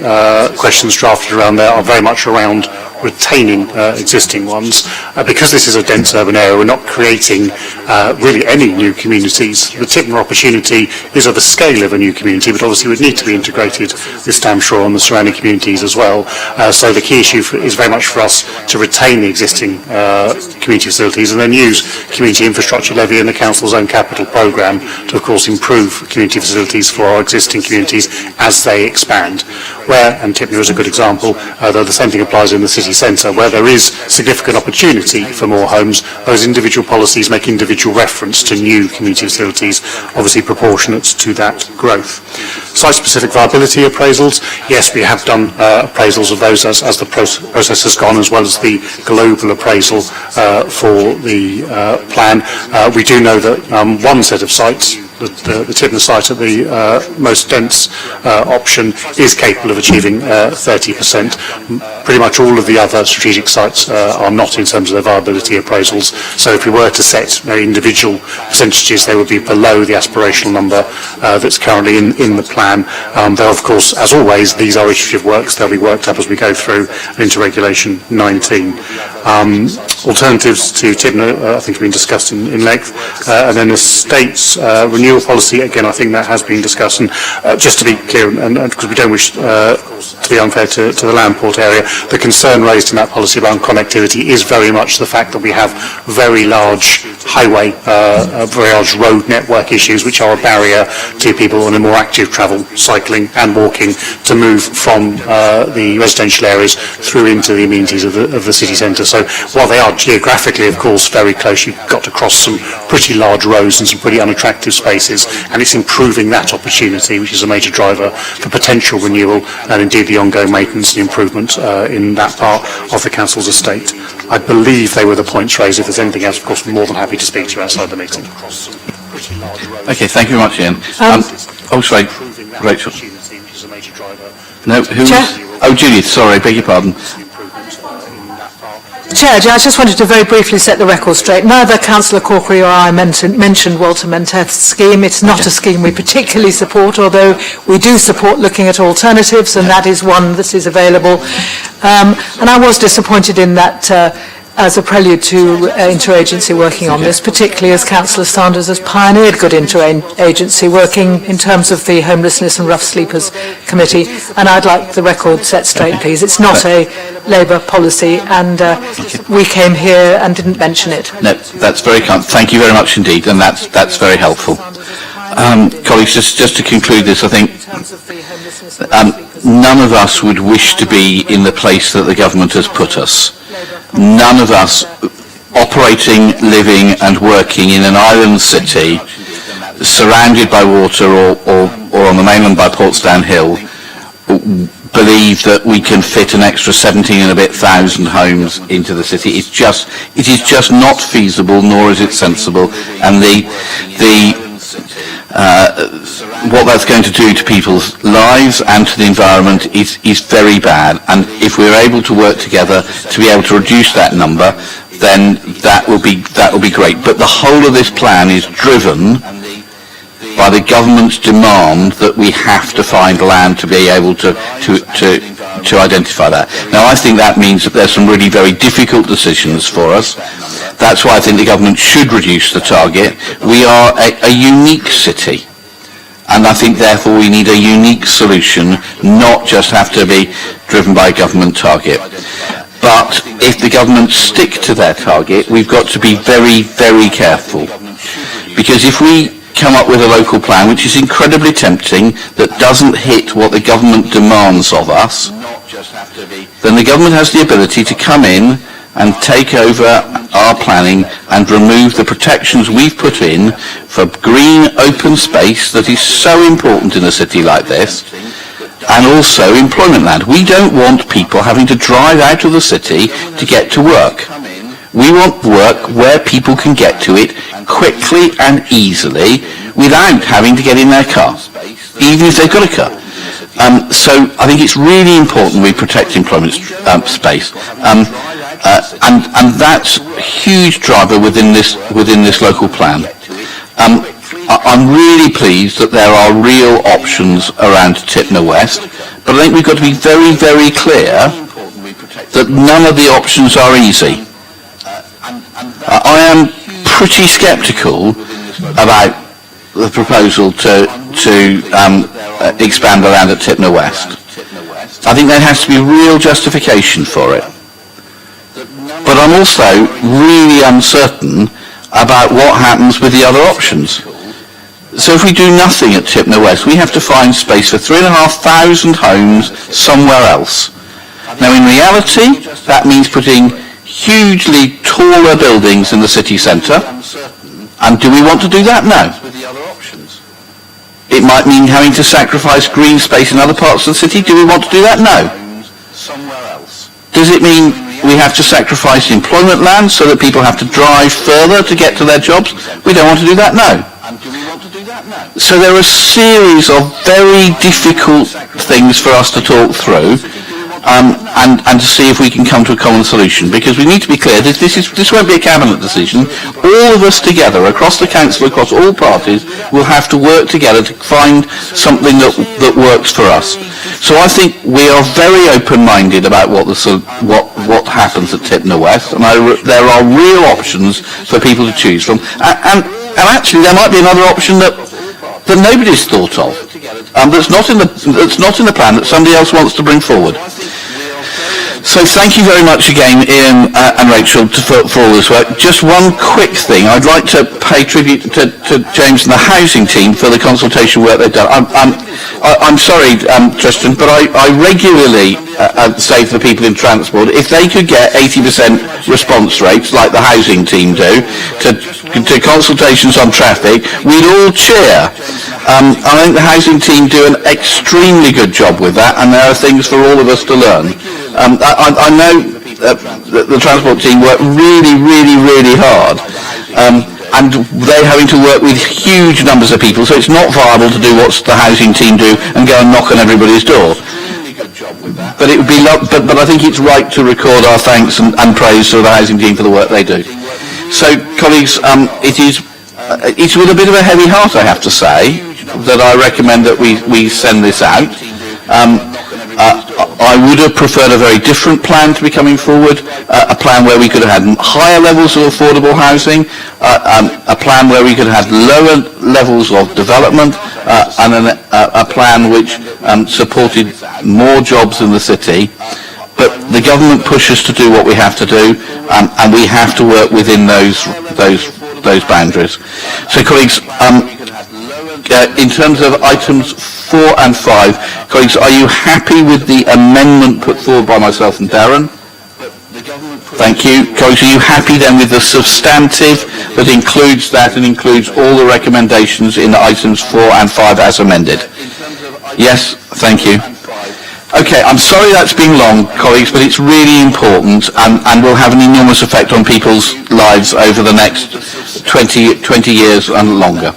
questions drafted around there are very much around retaining existing ones. Because this is a dense urban area, we're not creating really any new communities. The Tipner opportunity is of the scale of a new community, but obviously would need to be integrated with Stamshaw and the surrounding communities as well. So the key issue is very much for us to retain the existing community facilities and then use community infrastructure levy and the council's own capital programme to, of course, improve community facilities for our existing communities as they expand. Where, and Tipner is a good example, though the same thing applies in the city centre, where there is significant opportunity for more homes, those individual policies make individual reference to new community facilities, obviously proportionate to that growth. Site-specific viability appraisals, yes, we have done appraisals of those as the process has gone, as well as the global appraisal for the plan. We do know that one set of sites, the Tipner site at the most dense option, is capable of achieving 30%. Pretty much all of the other strategic sites are not in terms of their viability appraisals. So if we were to set individual percentages, they would be below the aspirational number that's currently in the plan. Though, of course, as always, these are iterative works. They'll be worked up as we go through into Regulation 19. Alternatives to Tipner, I think, have been discussed in length. And then the state's renewal policy, again, I think that has been discussed. And just to be clear, and because we don't wish to be unfair to the Landport area, the concern raised in that policy around connectivity is very much the fact that we have very large highway, very large road network issues, which are a barrier to people on a more active travel, cycling and walking, to move from the residential areas through into the amenities of the city centre. So while they are geographically, of course, very close, you've got to cross some pretty large roads and some pretty unattractive spaces, and it's improving that opportunity, which is a major driver for potential renewal and indeed the ongoing maintenance and improvement in that part of the council's estate. I believe they were the points raised. If there's anything else, of course, we're more than happy to speak to you outside the meeting. Okay, thank you very much, Ian. Sorry, Rachel. No, who's... Oh, Judith, sorry, beg your pardon. Chair, I just wanted to very briefly set the record straight. Neither Councillor Corkery or I mentioned Walter Menteth's scheme. It's not a scheme we particularly support, although we do support looking at alternatives, and that is one that is available. And I was disappointed in that as a prelude to interagency working on this, particularly as Councillor Sanders has pioneered good interagency working in terms of the Homelessness and Rough Sleepers Committee, and I'd like the record set straight, please. It's not a Labour policy, and we came here and didn't mention it. No, that's very kind. Thank you very much indeed, and that's very helpful. Colleagues, just to conclude this, I think none of us would wish to be in the place that the government has put us. None of us operating, living and working in an island city surrounded by water or on the mainland by Portsmouth Hill believe that we can fit an extra 17 and a bit thousand homes into the city. It is just not feasible, nor is it sensible, and what that's going to do to people's lives and to the environment is very bad. And if we're able to work together to be able to reduce that number, then that will be great. But the whole of this plan is driven by the government's demand that we have to find land to be able to identify that. Now, I think that means that there's some really very difficult decisions for us. That's why I think the government should reduce the target. We are a unique city, and I think therefore we need a unique solution, not just have to be driven by a government target. But if the government stick to their target, we've got to be very, very careful. Because if we come up with a local plan which is incredibly tempting, that doesn't hit what the government demands of us, then the government has the ability to come in and take over our planning and remove the protections we've put in for green open space that is so important in a city like this, and also employment land. We don't want people having to drive out of the city to get to work. We want work where people can get to it quickly and easily without having to get in their car, even if they've got a car. So I think it's really important we protect employment space. And that's a huge driver within this local plan. I'm really pleased that there are real options around Tipner West, but I think we've got to be very, very clear that none of the options are easy. I am pretty sceptical about the proposal to expand the land at Tipner West. I think there has to be real justification for it. But I'm also really uncertain about what happens with the other options. So if we do nothing at Tipner West, we have to find space for 3,500 homes somewhere else. Now in reality, that means putting hugely taller buildings in the city centre. And do we want to do that? No. It might mean having to sacrifice green space in other parts of the city. Do we want to do that? No. Does it mean we have to sacrifice employment land so that people have to drive further to get to their jobs? We don't want to do that? No. So there are a series of very difficult things for us to talk through. And to see if we can come to a common solution, because we need to be clear, this won't be a cabinet decision. All of us together, across the council, across all parties, will have to work together to find something that works for us. So I think we are very open-minded about what happens at Tipner West, and there are real options for people to choose from. And actually, there might be another option that nobody's thought of, that's not in the plan, that somebody else wants to bring forward. So thank you very much again, Ian and Rachel, for all this work. Just one quick thing. I'd like to pay tribute to James and the housing team for the consultation work they've done. I'm sorry, Tristan, but I regularly say to the people in transport, if they could get 80% response rates, like the housing team do, to consultations on traffic, we'd all cheer. I think the housing team do an extremely good job with that, and there are things for all of us to learn. I know the transport team work really, really, really hard, and they're having to work with huge numbers of people, so it's not viable to do what the housing team do and go and knock on everybody's door. But it would be, but I think it's right to record our thanks and praise to the housing team for the work they do. So, colleagues, it's with a bit of a heavy heart, I have to say, that I recommend that we send this out. I would have preferred a very different plan to be coming forward, a plan where we could have had higher levels of affordable housing, a plan where we could have had lower levels of development, and a plan which supported more jobs in the city. But the government pushes us to do what we have to do, and we have to work within those boundaries. So, colleagues, in terms of items 4 and 5, colleagues, are you happy with the amendment put forward by myself and Darren? Thank you. Colleagues, are you happy then with the substantive that includes that and includes all the recommendations in items 4 and 5 as amended? Yes, thank you. Okay, I'm sorry that's been long, colleagues, but it's really important and will have an enormous effect on people's lives over the next 20 years and longer.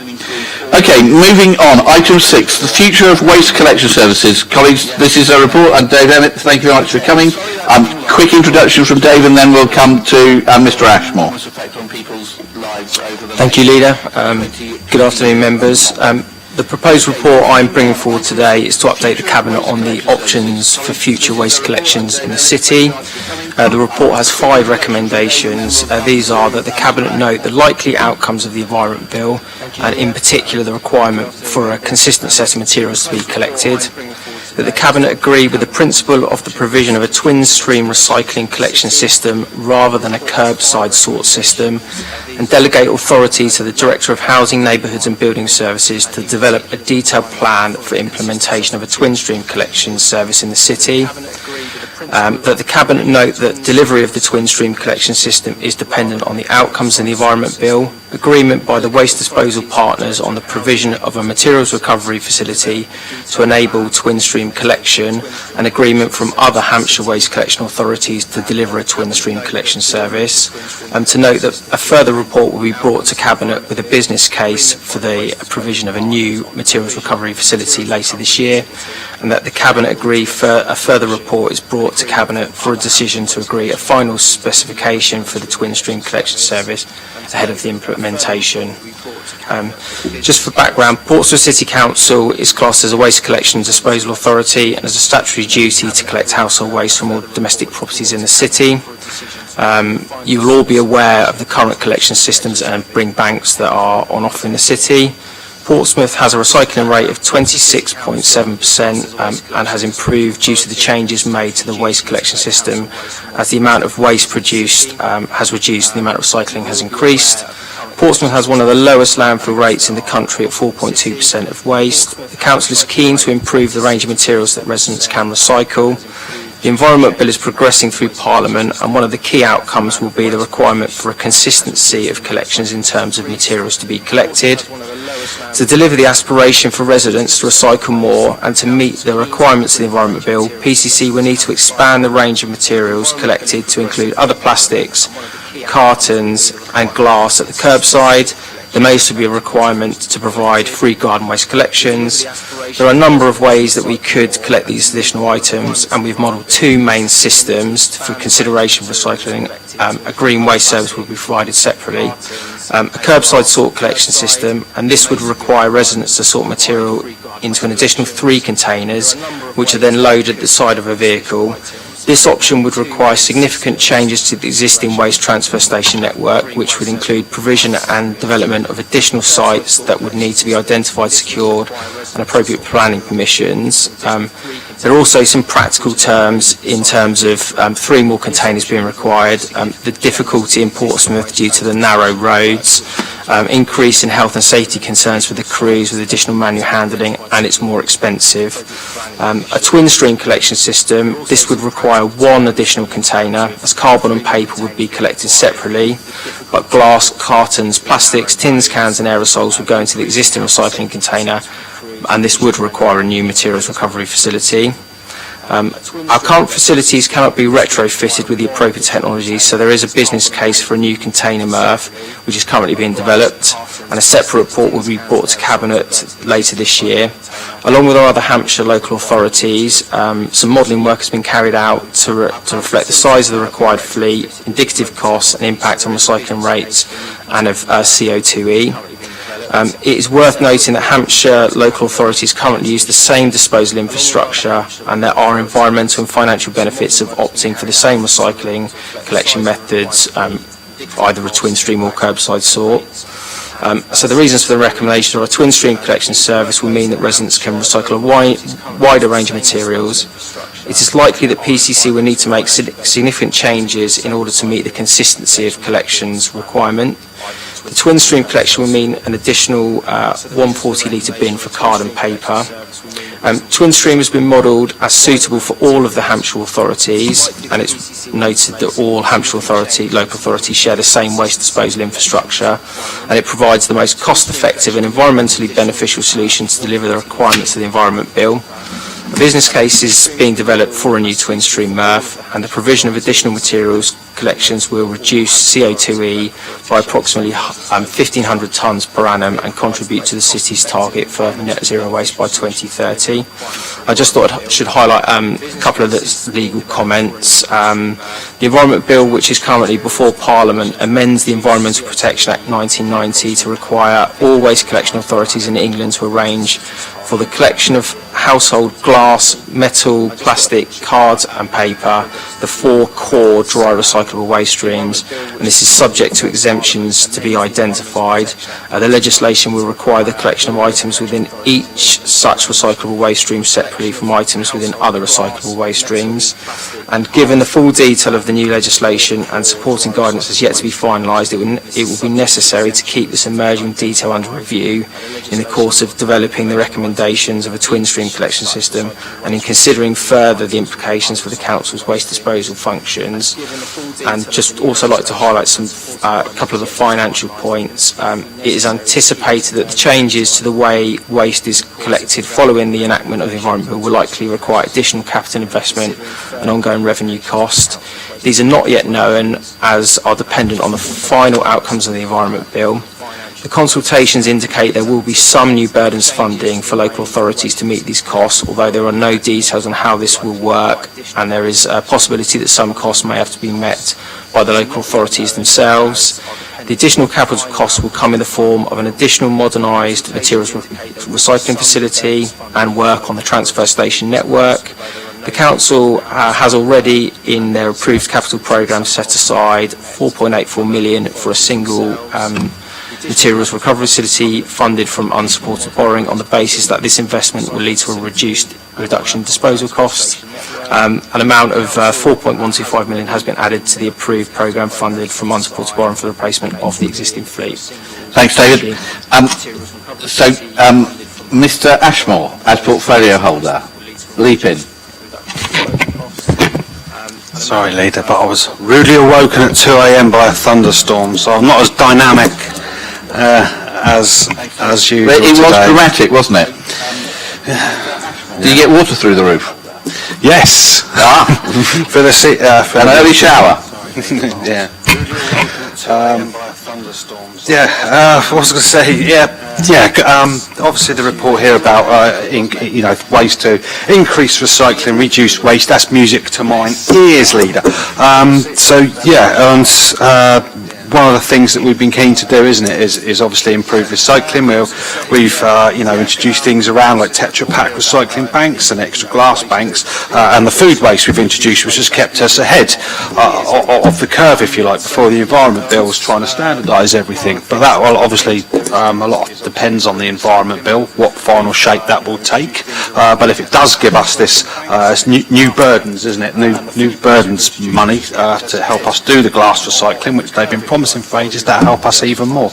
Okay, moving on. Item 6, the future of waste collection services. Colleagues, this is a report, and Dave Emmett, thank you very much for coming. Quick introduction from Dave, and then we'll come to Mr. Ashmore. Thank you, Leader. Good afternoon, members. The proposed report I'm bringing forward today is to update the Cabinet on the options for future waste collections in the City. The report has 5 recommendations. These are that the Cabinet note the likely outcomes of the Environment Bill, and in particular the requirement for a consistent set of materials to be collected. That the Cabinet agree with the principle of the provision of a twin-stream recycling collection system rather than a curbside sort system, and delegate authority to the Director of Housing, Neighbourhoods and Building Services to develop a detailed plan for implementation of a twin-stream collection service in the City. That the Cabinet note that delivery of the twin-stream collection system is dependent on the outcomes in the Environment Bill, agreement by the waste disposal partners on the provision of a materials recovery facility to enable twin-stream collection, and agreement from other Hampshire waste collection authorities to deliver a twin-stream collection service. To note that a further report will be brought to Cabinet with a business case for the provision of a new materials recovery facility later this year, and that the Cabinet agree for a further report is brought to Cabinet for a decision to agree a final specification for the twin-stream collection service ahead of the implementation. Just for background, Portsmouth City Council is classed as a waste collection and disposal authority and has a statutory duty to collect household waste from all domestic properties in the city. You will all be aware of the current collection systems and bring banks that are on offer in the city. Portsmouth has a recycling rate of 26.7% and has improved due to the changes made to the waste collection system, as the amount of waste produced has reduced and the amount of recycling has increased. Portsmouth has one of the lowest landfill rates in the country at 4.2% of waste. The Council is keen to improve the range of materials that residents can recycle. The Environment Bill is progressing through Parliament, and one of the key outcomes will be the requirement for a consistency of collections in terms of materials to be collected. To deliver the aspiration for residents to recycle more and to meet the requirements of the Environment Bill, PCC will need to expand the range of materials collected to include other plastics, cartons and glass at the curbside. There may also be a requirement to provide free garden waste collections. There are a number of ways that we could collect these additional items, and we've modelled 2 main systems for consideration for recycling. A green waste service will be provided separately. A curbside sort collection system, and this would require residents to sort material into an additional 3 containers, which are then loaded at the side of a vehicle. This option would require significant changes to the existing waste transfer station network, which would include provision and development of additional sites that would need to be identified, secured, and appropriate planning permissions. There are also some practical terms in terms of 3 more containers being required, the difficulty in Portsmouth due to the narrow roads, increase in health and safety concerns for the crews with additional manual handling, and it's more expensive. A twin stream collection system, this would require 1 additional container, as cardboard and paper would be collected separately, but glass, cartons, plastics, tins, cans and aerosols would go into the existing recycling container, and this would require a new materials recovery facility. Our current facilities cannot be retrofitted with the appropriate technology, so there is a business case for a new container MRF, which is currently being developed, and a separate report will be brought to Cabinet later this year. Along with our other Hampshire local authorities, some modelling work has been carried out to reflect the size of the required fleet, indicative costs and impact on recycling rates and of CO2e. It is worth noting that Hampshire local authorities currently use the same disposal infrastructure, and there are environmental and financial benefits of opting for the same recycling collection methods, either a twin stream or curbside sort. So the reasons for the recommendation are a twin stream collection service will mean that residents can recycle a wider range of materials. It is likely that PCC will need to make significant changes in order to meet the consistency of collections requirement. The twin stream collection will mean an additional 140 litre bin for card and paper. Twin stream has been modelled as suitable for all of the Hampshire authorities, and it's noted that all Hampshire local authorities share the same waste disposal infrastructure, and it provides the most cost-effective and environmentally beneficial solution to deliver the requirements of the Environment Bill. A business case is being developed for a new twin stream MRF, and the provision of additional materials collections will reduce CO2e by approximately 1,500 tonnes per annum and contribute to the city's target for net zero waste by 2030. I just thought I should highlight a couple of the legal comments. The Environment Bill, which is currently before Parliament, amends the Environmental Protection Act 1990 to require all waste collection authorities in England to arrange for the collection of household glass, metal, plastic, cards and paper, the 4 core dry recyclable waste streams, and this is subject to exemptions to be identified. The legislation will require the collection of items within each such recyclable waste stream separately from items within other recyclable waste streams. And given the full detail of the new legislation and supporting guidance has yet to be finalised, it will be necessary to keep this emerging detail under review in the course of developing the recommendations of a twin stream collection system and in considering further the implications for the Council's waste disposal functions. And just also like to highlight a couple of the financial points. It is anticipated that the changes to the way waste is collected following the enactment of the Environment Bill will likely require additional capital investment and ongoing revenue cost. These are not yet known as are dependent on the final outcomes of the Environment Bill. The consultations indicate there will be some new burdens funding for local authorities to meet these costs, although there are no details on how this will work, and there is a possibility that some costs may have to be met by the local authorities themselves. The additional capital costs will come in the form of an additional modernised materials recycling facility and work on the transfer station network. The Council has already, in their approved capital programme, set aside £4.84 million for a single materials recovery facility funded from unsupported borrowing on the basis that this investment will lead to a reduction in disposal costs. An amount of £4.125 million has been added to the approved programme funded from unsupported borrowing for the replacement of the existing fleet. Thanks, David. Mr. Ashmore, as portfolio holder, leap in. Sorry, Leader, but I was rudely awoken at 2 a.m. by a thunderstorm, so I'm not as dynamic as usual. It was today. dramatic, wasn't it? Did you get water through the roof? Yes. For the for An early shower? Yeah. What was I going to say? Obviously the report here about ways to increase recycling, reduce waste. That's music to my ears, Leader. One of the things that we've been keen to do, isn't it, is obviously improve recycling. We've introduced things around like Tetra Pak recycling banks and extra glass banks, and the food waste we've introduced, which has kept us ahead of the curve, if you like, before the Environment Bill was trying to standardise everything. But that, well, obviously, a lot depends on the Environment Bill, what final shape that will take. But if it does give us this new burdens, isn't it, new burdens money to help us do the glass recycling, which they've been promising for ages, that help us even more.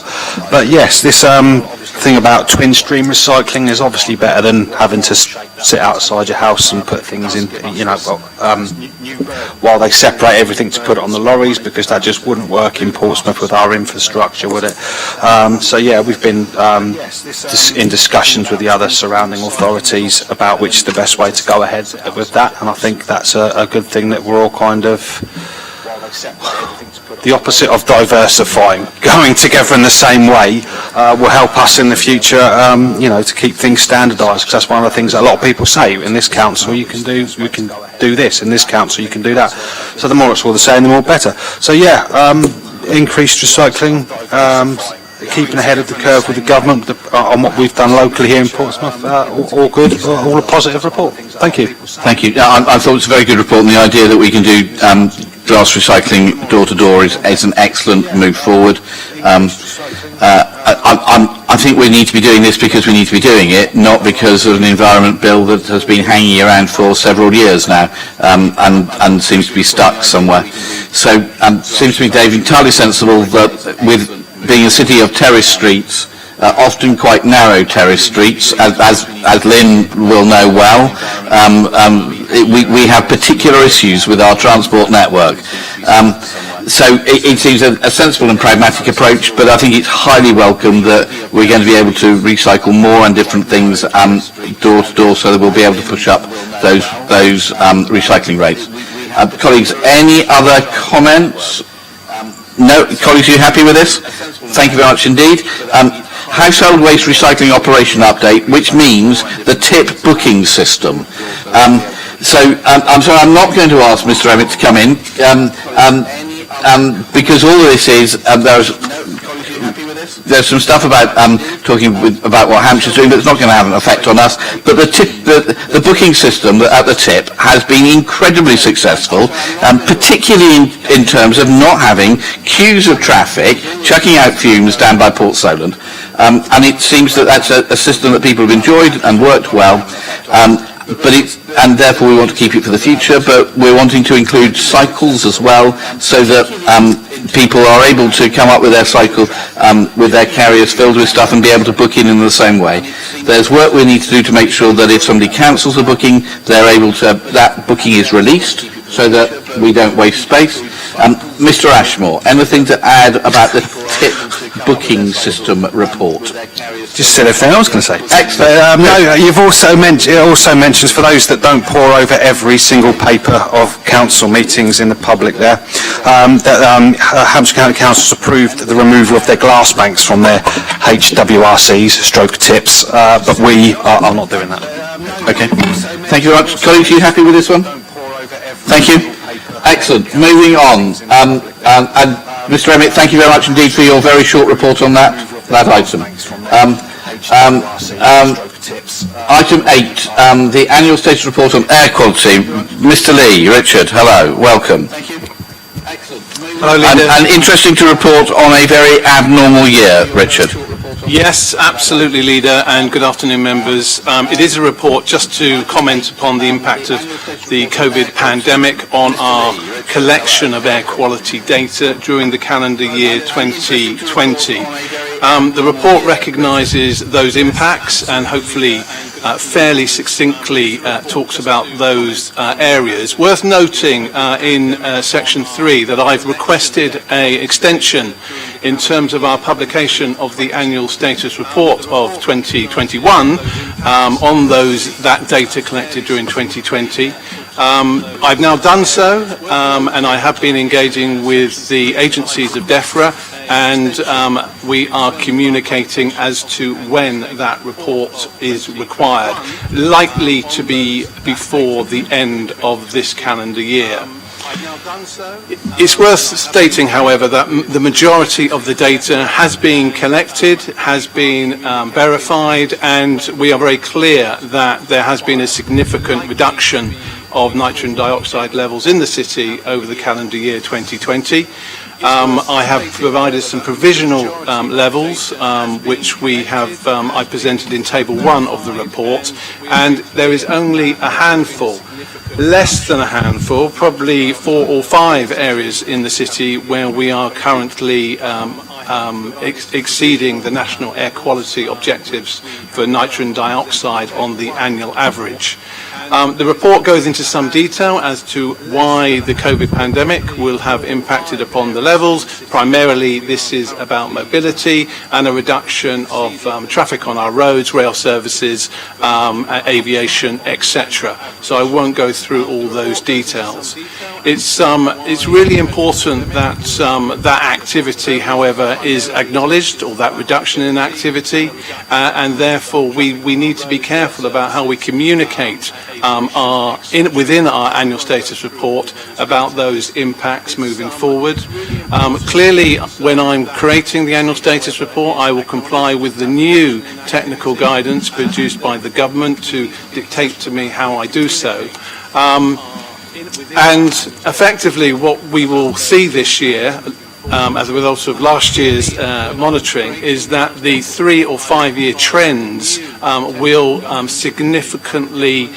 But yes, this thing about twin stream recycling is obviously better than having to sit outside your house and put things in, while they separate everything to put it on the lorries, because that just wouldn't work in Portsmouth with our infrastructure, would it? We've been in discussions with the other surrounding authorities about which is the best way to go ahead with that, and I think that's a good thing that we're all kind of the opposite of diversifying, going together in the same way will help us in the future, to keep things standardised, because that's one of the things that a lot of people say. In this council you can do this, in this council you can do that. So the more it's all the same, the more better. So increased recycling, keeping ahead of the curve with the government on what we've done locally here in Portsmouth, all good, all a positive report. Thank you. Thank you. I thought it was a very good report, and the idea that we can do glass recycling door to door is an excellent move forward. I think we need to be doing this because we need to be doing it, not because of an Environment Bill that has been hanging around for several years now and seems to be stuck somewhere. So seems to me, Dave, entirely sensible that with being a city of terrace streets, often quite narrow terrace streets, as Lynn will know well, we have particular issues with our transport network. So it seems a sensible and pragmatic approach, but I think it's highly welcome that we're going to be able to recycle more and different things door to door, so that we'll be able to push up those recycling rates. Colleagues, any other comments? No? Colleagues, are you happy with this? Thank you very much indeed. Household waste recycling operation update, which means the tip booking system. I'm sorry, I'm not going to ask Mr. Emmett to come in, because all of this is, there's some stuff about about what Hampshire's doing that's not going to have an effect on us, but the booking system at the tip has been incredibly successful, particularly in terms of not having queues of traffic chucking out fumes down by Port Solent, and it seems that that's a system that people have enjoyed and worked well. And therefore we want to keep it for the future, but we're wanting to include cycles as well, so that people are able to come up with their cycle with their carriers filled with stuff and be able to book in the same way. There's work we need to do to make sure that if somebody cancels a booking, they're able to, that booking is released, so that we don't waste space. Mr. Ashmore, anything to add about the tip booking system report? Just said everything I was going to say. Excellent. No, you've also mentioned, it also mentions, for those that don't pore over every single paper of council meetings in the public there, that Hampshire County Council's approved the removal of their glass banks from their HWRCs, stroke tips, but we are not doing that. Okay. Thank you very much. Colleagues, are you happy with this one? Thank you. Excellent. Moving on. And Mr. Emmett, thank you very much indeed for your very short report on that item. Item 8, the annual status report on air quality. Mr. Lee, Richard, hello, welcome. Hello, Leader. And interesting to report on a very abnormal year, Richard. Yes, absolutely, Leader, and good afternoon, members. It is a report just to comment upon the impact of the COVID pandemic on our collection of air quality data during the calendar year 2020. The report recognises those impacts and hopefully fairly succinctly talks about those areas. Worth noting in section 3 that I've requested an extension in terms of our publication of the annual status report of 2021 on that data collected during 2020. I've now done so, and I have been engaging with the agencies of DEFRA, and we are communicating as to when that report is required, likely to be before the end of this calendar year. It's worth stating, however, that the majority of the data has been collected, has been verified, and we are very clear that there has been a significant reduction of nitrogen dioxide levels in the city over the calendar year 2020. I have provided some provisional levels, which we have, I presented in table 1 of the report, and there is only a handful, less than a handful, probably 4 or 5 areas in the city where we are currently exceeding the national air quality objectives for nitrogen dioxide on the annual average. The report goes into some detail as to why the COVID pandemic will have impacted upon the levels. Primarily, this is about mobility and a reduction of traffic on our roads, rail services, aviation, etc. So I won't go through all those details. It's really important that that activity, however, is acknowledged, or that reduction in activity, and therefore we need to be careful about how we communicate within our annual status report about those impacts moving forward. Clearly, when I'm creating the annual status report, I will comply with the new technical guidance produced by the government to dictate to me how I do so. And effectively, what we will see this year, as a result of last year's monitoring, is that the 3 or 5 year trends will significantly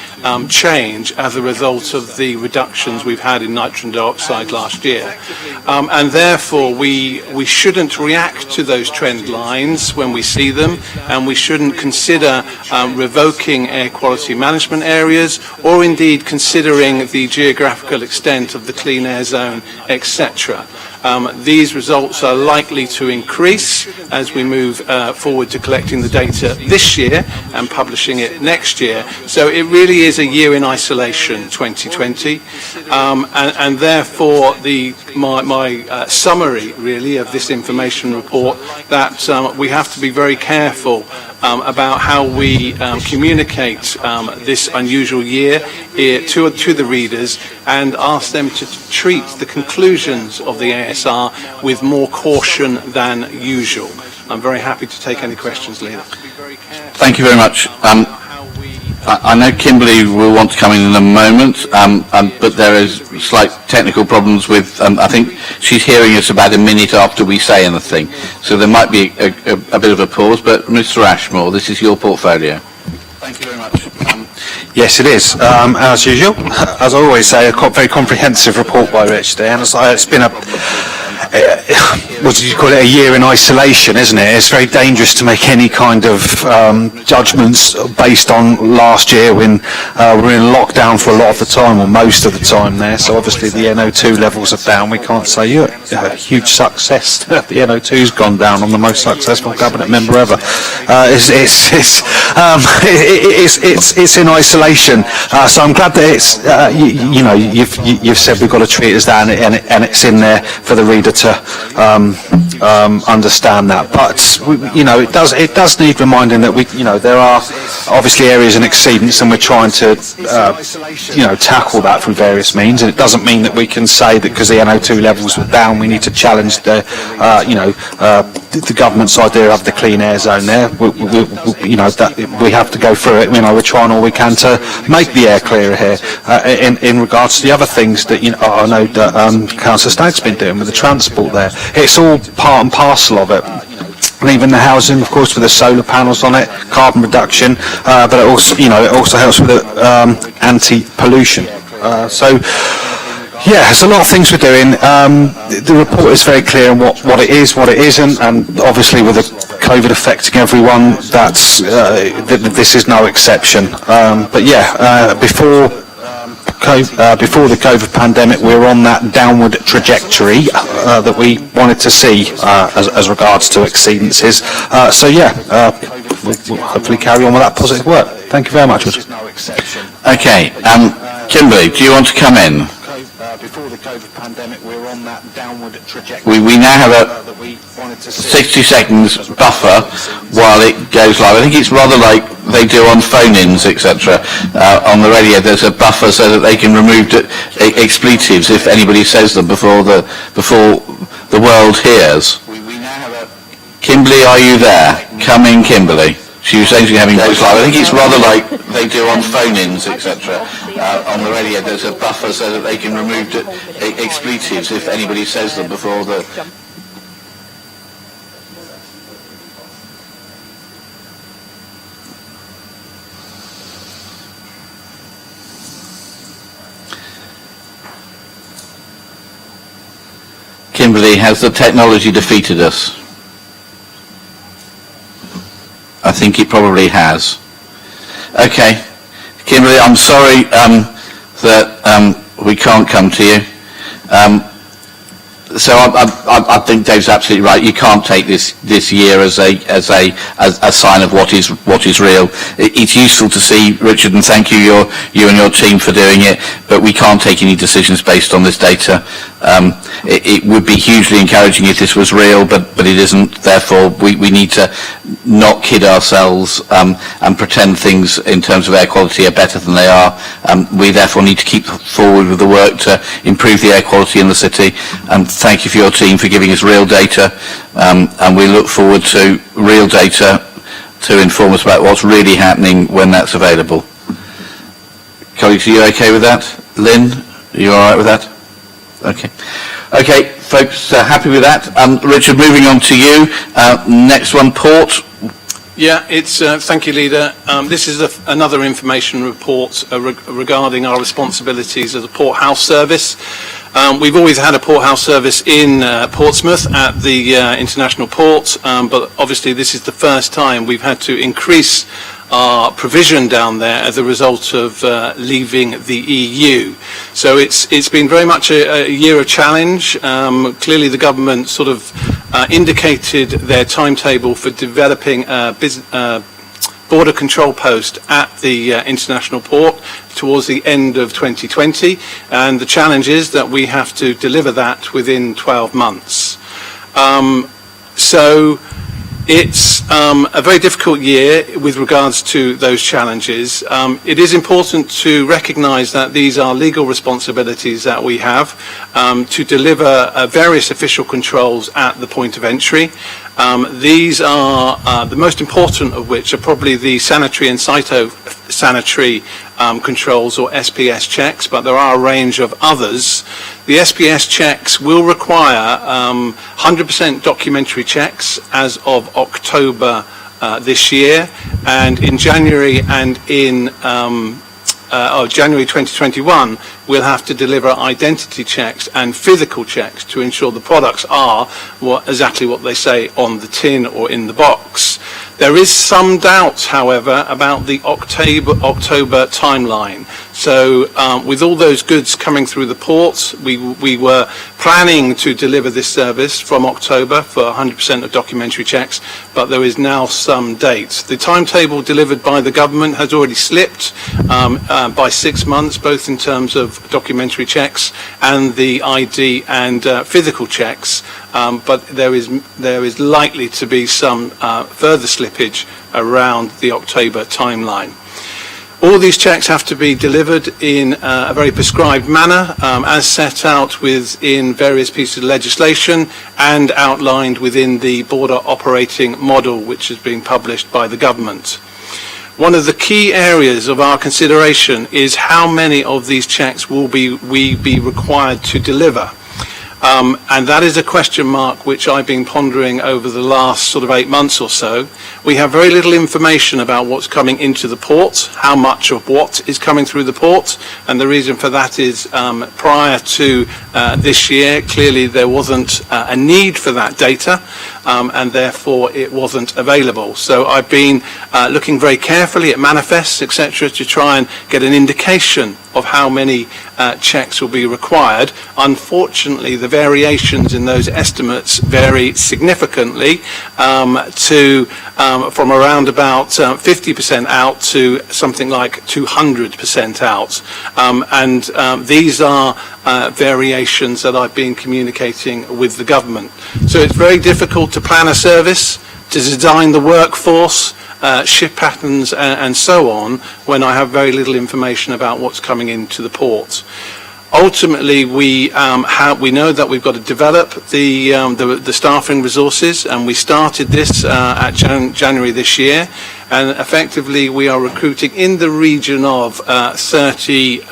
change as a result of the reductions we've had in nitrogen dioxide last year. And therefore we shouldn't react to those trend lines when we see them, and we shouldn't consider revoking air quality management areas, or indeed considering the geographical extent of the clean air zone, etc. These results are likely to increase as we move forward to collecting the data this year and publishing it next year. So it really is is a year in isolation, 2020, and therefore my summary really of this information report, that we have to be very careful about how we communicate this unusual year to the readers, and ask them to treat the conclusions of the ASR with more caution than usual. I'm very happy to take any questions, Leader. Thank you very much. I know Kimberly will want to come in a moment, but there is slight technical problems with, I think she's hearing us about a minute after we say anything. So there might be a bit of a pause, but Mr. Ashmore, this is your portfolio. Thank you very much. Yes, it is. As usual, as I always say, a very comprehensive report by Rich today, and it's been what do you call it, a year in isolation, isn't it? It's very dangerous to make any kind of judgments based on last year when we're in lockdown for a lot of the time, or most of the time there. So obviously the NO2 levels are down. We can't say a huge success. The NO2's gone down on the most successful cabinet member ever. It's in isolation. So I'm glad that it's you've said we've got to treat it as that, and it's in there for the reader to understand that. But it does need reminding that there are obviously areas in exceedance, and we're trying to tackle that through various means. And it doesn't mean that we can say that because the NO2 levels were down, we need to challenge the government's idea of the clean air zone. There, we have to go through it. We're trying all we can to make the air clearer here. In regards to the other things that I know that Councillor Stagg's been doing with the transport there, it's all part and parcel of it. And even the housing, of course, with the solar panels on it, carbon reduction, but it also helps with anti-pollution. Yeah, there's a lot of things we're doing. The report is very clear on what it is, what it isn't, and obviously with the COVID affecting everyone, this is no exception. But yeah, before the COVID pandemic, we were on that downward trajectory that we wanted to see as regards to exceedances. So yeah, we'll hopefully carry on with that positive work. Thank you very much. Okay, Kimberly, do you want to come in? Before the COVID pandemic, we were on that downward trajectory. We now have a 60 seconds buffer while it goes live. I think it's rather like they do on phone-ins, etc. On the radio, there's a buffer so that they can remove expletives if anybody says them before the world hears. Kimberly, are you there? Come in, Kimberly. She was saying she's having voice live. I think it's rather like they do on phone-ins, etc. On the radio, there's a buffer so that they can remove expletives if anybody says them before the... Kimberly, has the technology defeated us? I think it probably has. Okay, Kimberly, I'm sorry that we can't come to you. So I think Dave's absolutely right. You can't take this year as a sign of what is real. It's useful to see, Richard, and thank you and your team for doing it. But we can't take any decisions based on this data. It would be hugely encouraging if this was real, but it isn't. Therefore, we need to not kid ourselves and pretend things in terms of air quality are better than they are. We therefore need to keep forward with the work to improve the air quality in the city. And thank you for your team for giving us real data. And we look forward to real data to inform us about what's really happening when that's available. Colleagues, are you okay with that? Lynn, are you all right with that? Okay. Okay, folks, happy with that. Richard, moving on to you. Next one, Port. Yeah, it's thank you, Leader. This is another information report regarding our responsibilities as a Port House service. We've always had a Port House service in Portsmouth at the International Port, but obviously this is the first time we've had to increase our provision down there as a result of leaving the EU. So it's been very much a year of challenge. Clearly the government sort of indicated their timetable for developing border control post at the international port towards the end of 2020, and the challenge is that we have to deliver that within 12 months. So it's a very difficult year with regards to those challenges. It is important to recognise that these are legal responsibilities that we have to deliver various official controls at the point of entry. These are the most important of which are probably the sanitary and phytosanitary controls, or SPS checks, but there are a range of others. The SPS checks will require 100% documentary checks as of October this year, and in January and in January 2021, we'll have to deliver identity checks and physical checks to ensure the products are exactly what they say on the tin or in the box. There is some doubt, however, about the October timeline. So with all those goods coming through the ports, we were planning to deliver this service from October for 100% of documentary checks, but there is now some date. The timetable delivered by the government has already slipped by 6 months, both in terms of documentary checks and the ID and physical checks, but there is likely to be some further slippage around the October timeline. All these checks have to be delivered in a very prescribed manner, as set out within various pieces of legislation and outlined within the border operating model, which has been published by the government. One of the key areas of our consideration is how many of these checks will we be required to deliver. And that is a question mark which I've been pondering over the last sort of 8 months or so. We have very little information about what's coming into the port, how much of what is coming through the port, and the reason for that is prior to this year, clearly there wasn't a need for that data, and therefore it wasn't available. So I've been looking very carefully at manifests, etc., to try and get an indication of how many checks will be required. Unfortunately, the variations in those estimates vary significantly from around about 50% out to something like 200% out. And these are variations that I've been communicating with the government. So it's very difficult to plan a service, to design the workforce, shift patterns and so on, when I have very little information about what's coming into the port. Ultimately, we know that we've got to develop the staffing resources, and we started this at January this year, and effectively we are recruiting in the region of 30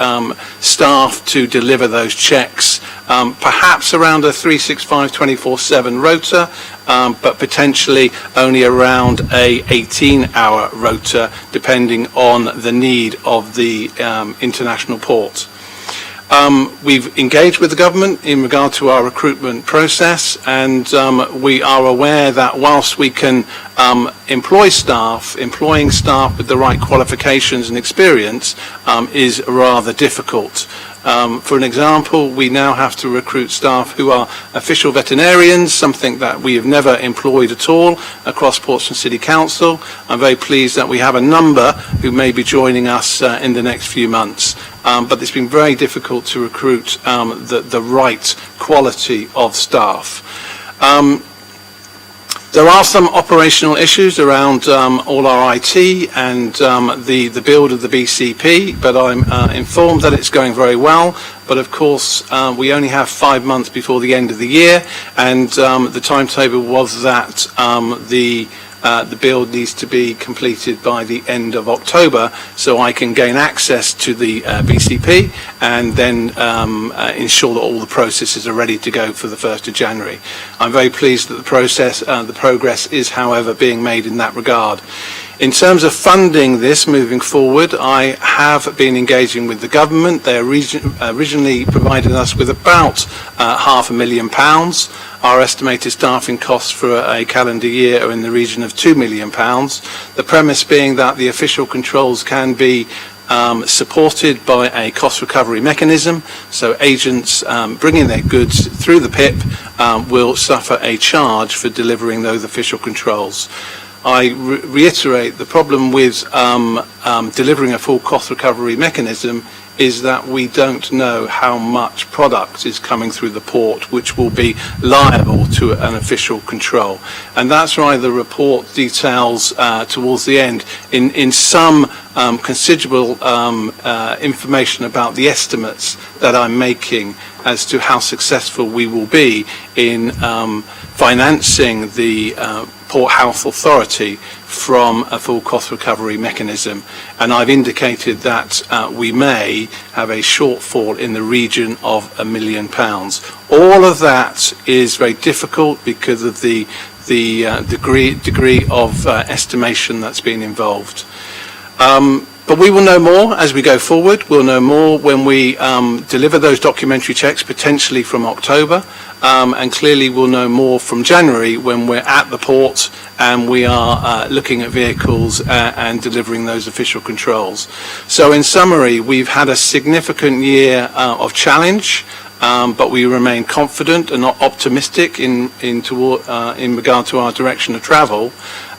staff to deliver those checks, perhaps around a 365 24/7 rota, but potentially only around a 18-hour rota, depending on the need of the international port. We've engaged with the government in regard to our recruitment process, and we are aware that whilst we can employing staff with the right qualifications and experience is rather difficult. For an example, we now have to recruit staff who are official veterinarians, something that we have never employed at all across Portsmouth City Council. I'm very pleased that we have a number who may be joining us in the next few months. But it's been very difficult to recruit the right quality of staff. There are some operational issues around all our IT and the build of the BCP, but I'm informed that it's going very well. But of course, we only have 5 months before the end of the year, and the timetable was that the build needs to be completed by the end of October, so I can gain access to the BCP and then ensure that all the processes are ready to go for the 1st of January. I'm very pleased that the progress is, however, being made in that regard. In terms of funding this moving forward, I have been engaging with the government. They originally provided us with about £500,000. Our estimated staffing costs for a calendar year are in the region of £2 million. The premise being that the official controls can be supported by a cost recovery mechanism, so agents bringing their goods through the PIP will suffer a charge for delivering those official controls. I reiterate the problem with delivering a full cost recovery mechanism is that we don't know how much product is coming through the port which will be liable to an official control. And that's why the report details towards the end in some considerable information about the estimates that I'm making as to how successful we will be in financing the Port Health Authority from a full cost recovery mechanism. And I've indicated that we may have a shortfall in the region of £1 million. All of that is very difficult because of the degree of estimation that's been involved. But we will know more as we go forward. We'll know more when we deliver those documentary checks, potentially from October, and clearly we'll know more from January when we're at the port and we are looking at vehicles and delivering those official controls. So in summary, we've had a significant year of challenge, but we remain confident and optimistic in regard to our direction of travel.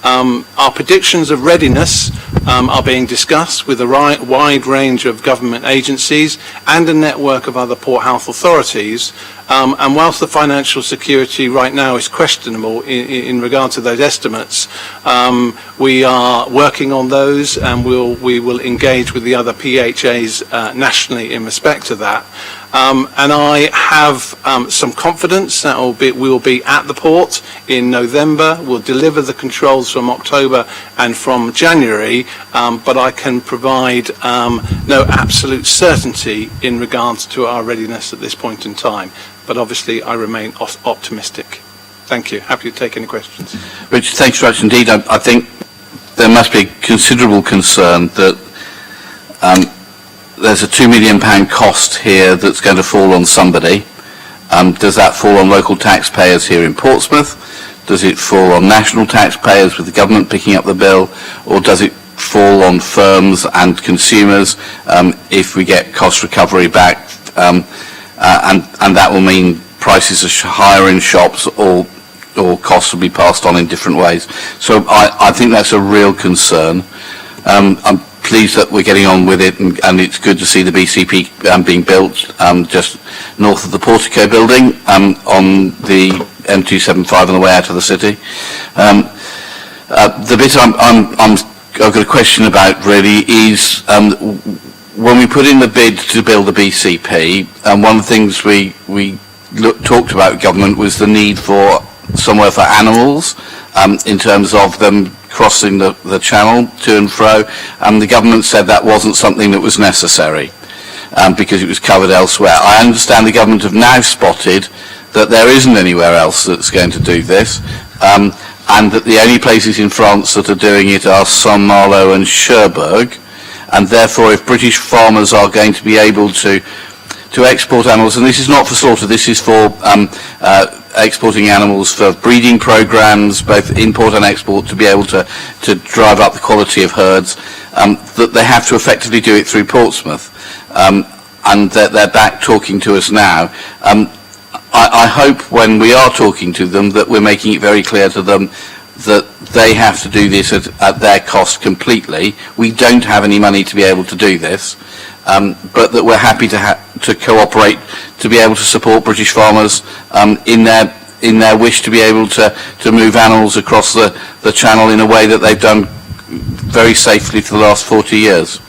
Our predictions of readiness are being discussed with a wide range of government agencies and a network of other port health authorities. And whilst the financial security right now is questionable in regard to those estimates, we are working on those, and we will engage with the other PHAs nationally in respect to that. And I have some confidence that we will be at the port in November. We'll deliver the controls from October and from January, but I can provide no absolute certainty in regards to our readiness at this point in time. But obviously I remain optimistic. Thank you. Happy to take any questions. Richard, thanks very much indeed. I think there must be considerable concern that there's a £2 million cost here that's going to fall on somebody. Does that fall on local taxpayers here in Portsmouth? Does it fall on national taxpayers with the government picking up the bill? Or does it fall on firms and consumers if we get cost recovery back? And that will mean prices are higher in shops, or costs will be passed on in different ways. So I think that's a real concern. I'm pleased that we're getting on with it, and it's good to see the BCP being built just north of the Portico building on the M275 on the way out of the city. The bit I've got a question about really is when we put in the bid to build the BCP, one of the things we talked about government was the need for somewhere for animals in terms of them crossing the channel to and fro, and the government said that wasn't something that was necessary because it was covered elsewhere. I understand the government have now spotted that there isn't anywhere else that's going to do this, and that the only places in France that are doing it are Saint-Malo and Cherbourg, and therefore if British farmers are going to be able to export animals, and this is not for slaughter, this is for exporting animals for breeding programs, both import and export, to be able to drive up the quality of herds, that they have to effectively do it through Portsmouth. And they're back talking to us now. I hope when we are talking to them that we're making it very clear to them that they have to do this at their cost completely. We don't have any money to be able to do this. But that we're happy to cooperate to be able to support British farmers in their wish to be able to move animals across the channel in a way that they've done very safely for the last 40 years.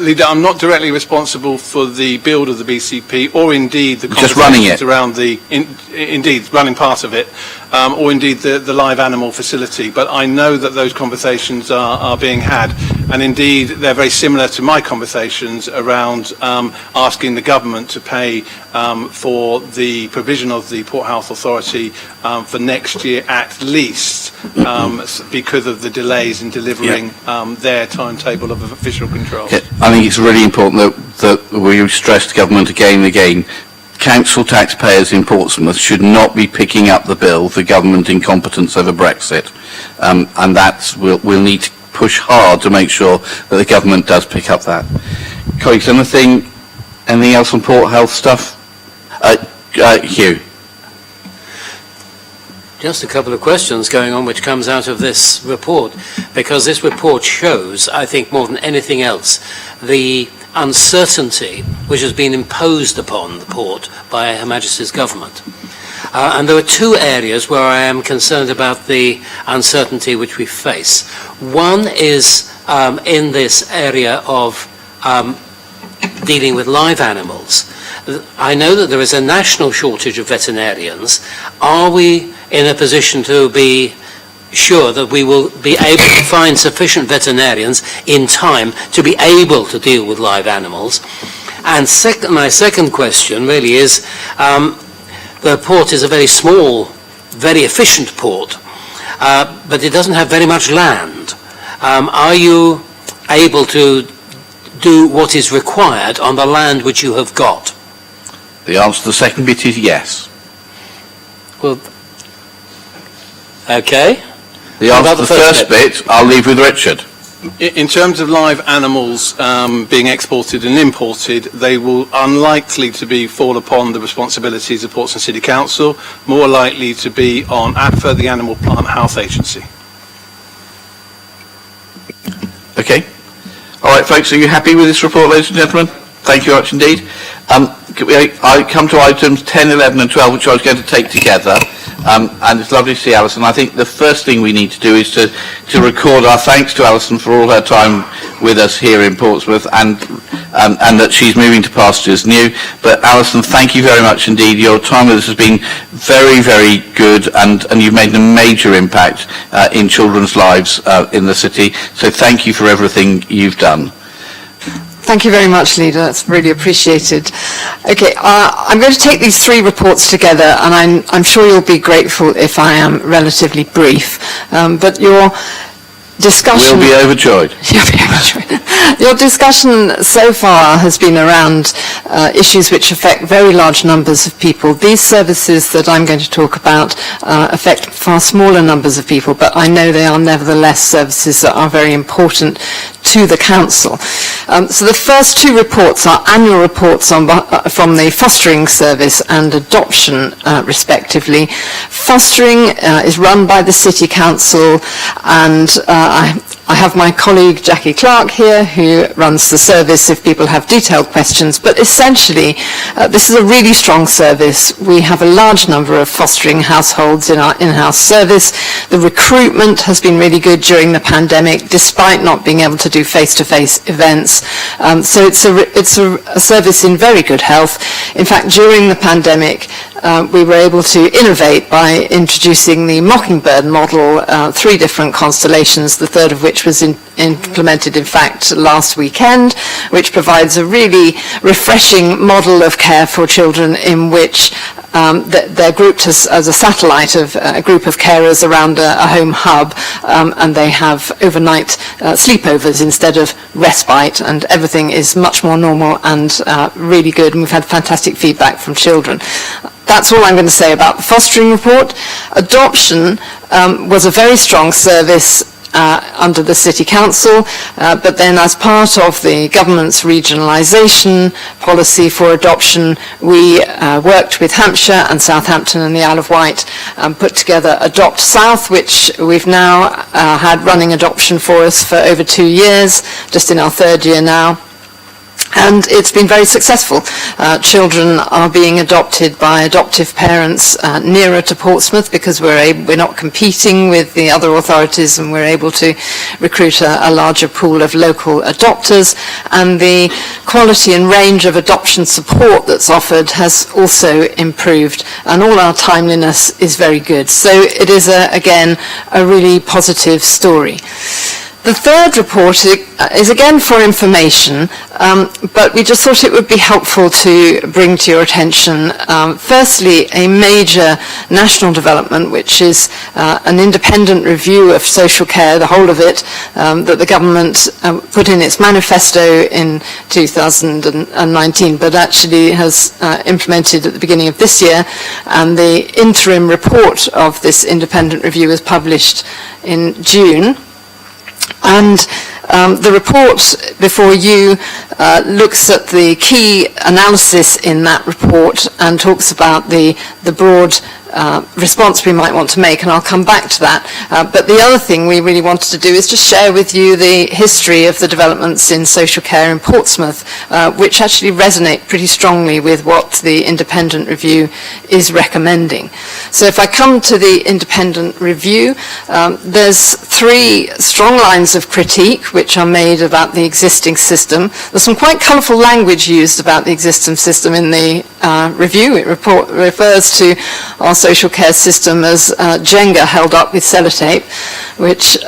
Leader, I'm not directly responsible for the build of the BCP, or indeed the just running it around the indeed running part of it, or indeed the live animal facility. But I know that those conversations are being had, and indeed they're very similar to my conversations around asking the government to pay for the provision of the Port Health Authority for next year at least, because of the delays in delivering their timetable of official control. Okay. I think it's really important that we stress to government again and again, council taxpayers in Portsmouth should not be picking up the bill for government incompetence over Brexit, and we'll need to push hard to make sure that the government does pick up that. Colleagues, anything else on Port Health stuff? Hugh. Just a couple of questions going on which comes out of this report, because this report shows, I think more than anything else, the uncertainty which has been imposed upon the port by Her Majesty's government. And there are two areas where I am concerned about the uncertainty which we face. One is in this area of dealing with live animals. I know that there is a national shortage of veterinarians. Are we in a position to be sure that we will be able to find sufficient veterinarians in time to be able to deal with live animals? And my second question really is, the port is a very small, very efficient port, but it doesn't have very much land. Are you able to do what is required on the land which you have got? The answer to the second bit is yes. Well, okay. The answer to the first bit, I'll leave with Richard. In terms of live animals being exported and imported, they will unlikely to fall upon the responsibilities of Portsmouth City Council, more likely to be on APFA, the Animal Plant Health Agency. Okay. All right, folks, are you happy with this report, ladies and gentlemen? Thank you very much indeed. I come to items 10, 11 and 12, which I was going to take together, and it's lovely to see Alison. I think the first thing we need to do is to record our thanks to Alison for all her time with us here in Portsmouth, and that she's moving to pastures new. But Alison, thank you very much indeed. Your time with us has been very, very good, and you've made a major impact in children's lives in the city. So thank you for everything you've done. Thank you very much, Leader. That's really appreciated. Okay, I'm going to take these three reports together, and I'm sure you'll be grateful if I am relatively brief. But your discussion... We'll be overjoyed. You'll be overjoyed. Your discussion so far has been around issues which affect very large numbers of people. These services that I'm going to talk about affect far smaller numbers of people, but I know they are nevertheless services that are very important to the Council. So the first two reports are annual reports from the Fostering Service and Adoption, respectively. Fostering is run by the City Council, and I have my colleague Jackie Clark here, who runs the service if people have detailed questions. But essentially, this is a really strong service. We have a large number of fostering households in our in-house service. The recruitment has been really good during the pandemic, despite not being able to do face-to-face events. So it's a service in very good health. In fact, during the pandemic, we were able to innovate by introducing the Mockingbird model, 3 different constellations, the third of which was implemented, in fact, last weekend, which provides a really refreshing model of care for children in which they're grouped as a satellite of a group of carers around a home hub, and they have overnight sleepovers instead of respite, and everything is much more normal and really good, and we've had fantastic feedback from children. That's all I'm going to say about the fostering report. Adoption was a very strong service under the City Council, but then as part of the government's regionalisation policy for adoption, we worked with Hampshire and Southampton and the Isle of Wight and put together Adopt South, which we've now had running adoption for us for over 2 years, just in our 3rd year now. And it's been very successful. Children are being adopted by adoptive parents nearer to Portsmouth because we're not competing with the other authorities, and we're able to recruit a larger pool of local adopters. And the quality and range of adoption support that's offered has also improved, and all our timeliness is very good. So it is, again, a really positive story. The third report is again for information, but we just thought it would be helpful to bring to your attention, firstly, a major national development, which is an independent review of social care, the whole of it, that the government put in its manifesto in 2019, but actually has implemented at the beginning of this year, and the interim report of this independent review was published in June. And the report before you looks at the key analysis in that report and talks about the broad response we might want to make, and I'll come back to that. But the other thing we really wanted to do is just share with you the history of the developments in social care in Portsmouth, which actually resonate pretty strongly with what the independent review is recommending. So if I come to the independent review, there's 3 strong lines of critique which are made about the existing system. There's some quite colourful language used about the existing system in the review. It refers to our social care system as Jenga held up with sellotape, which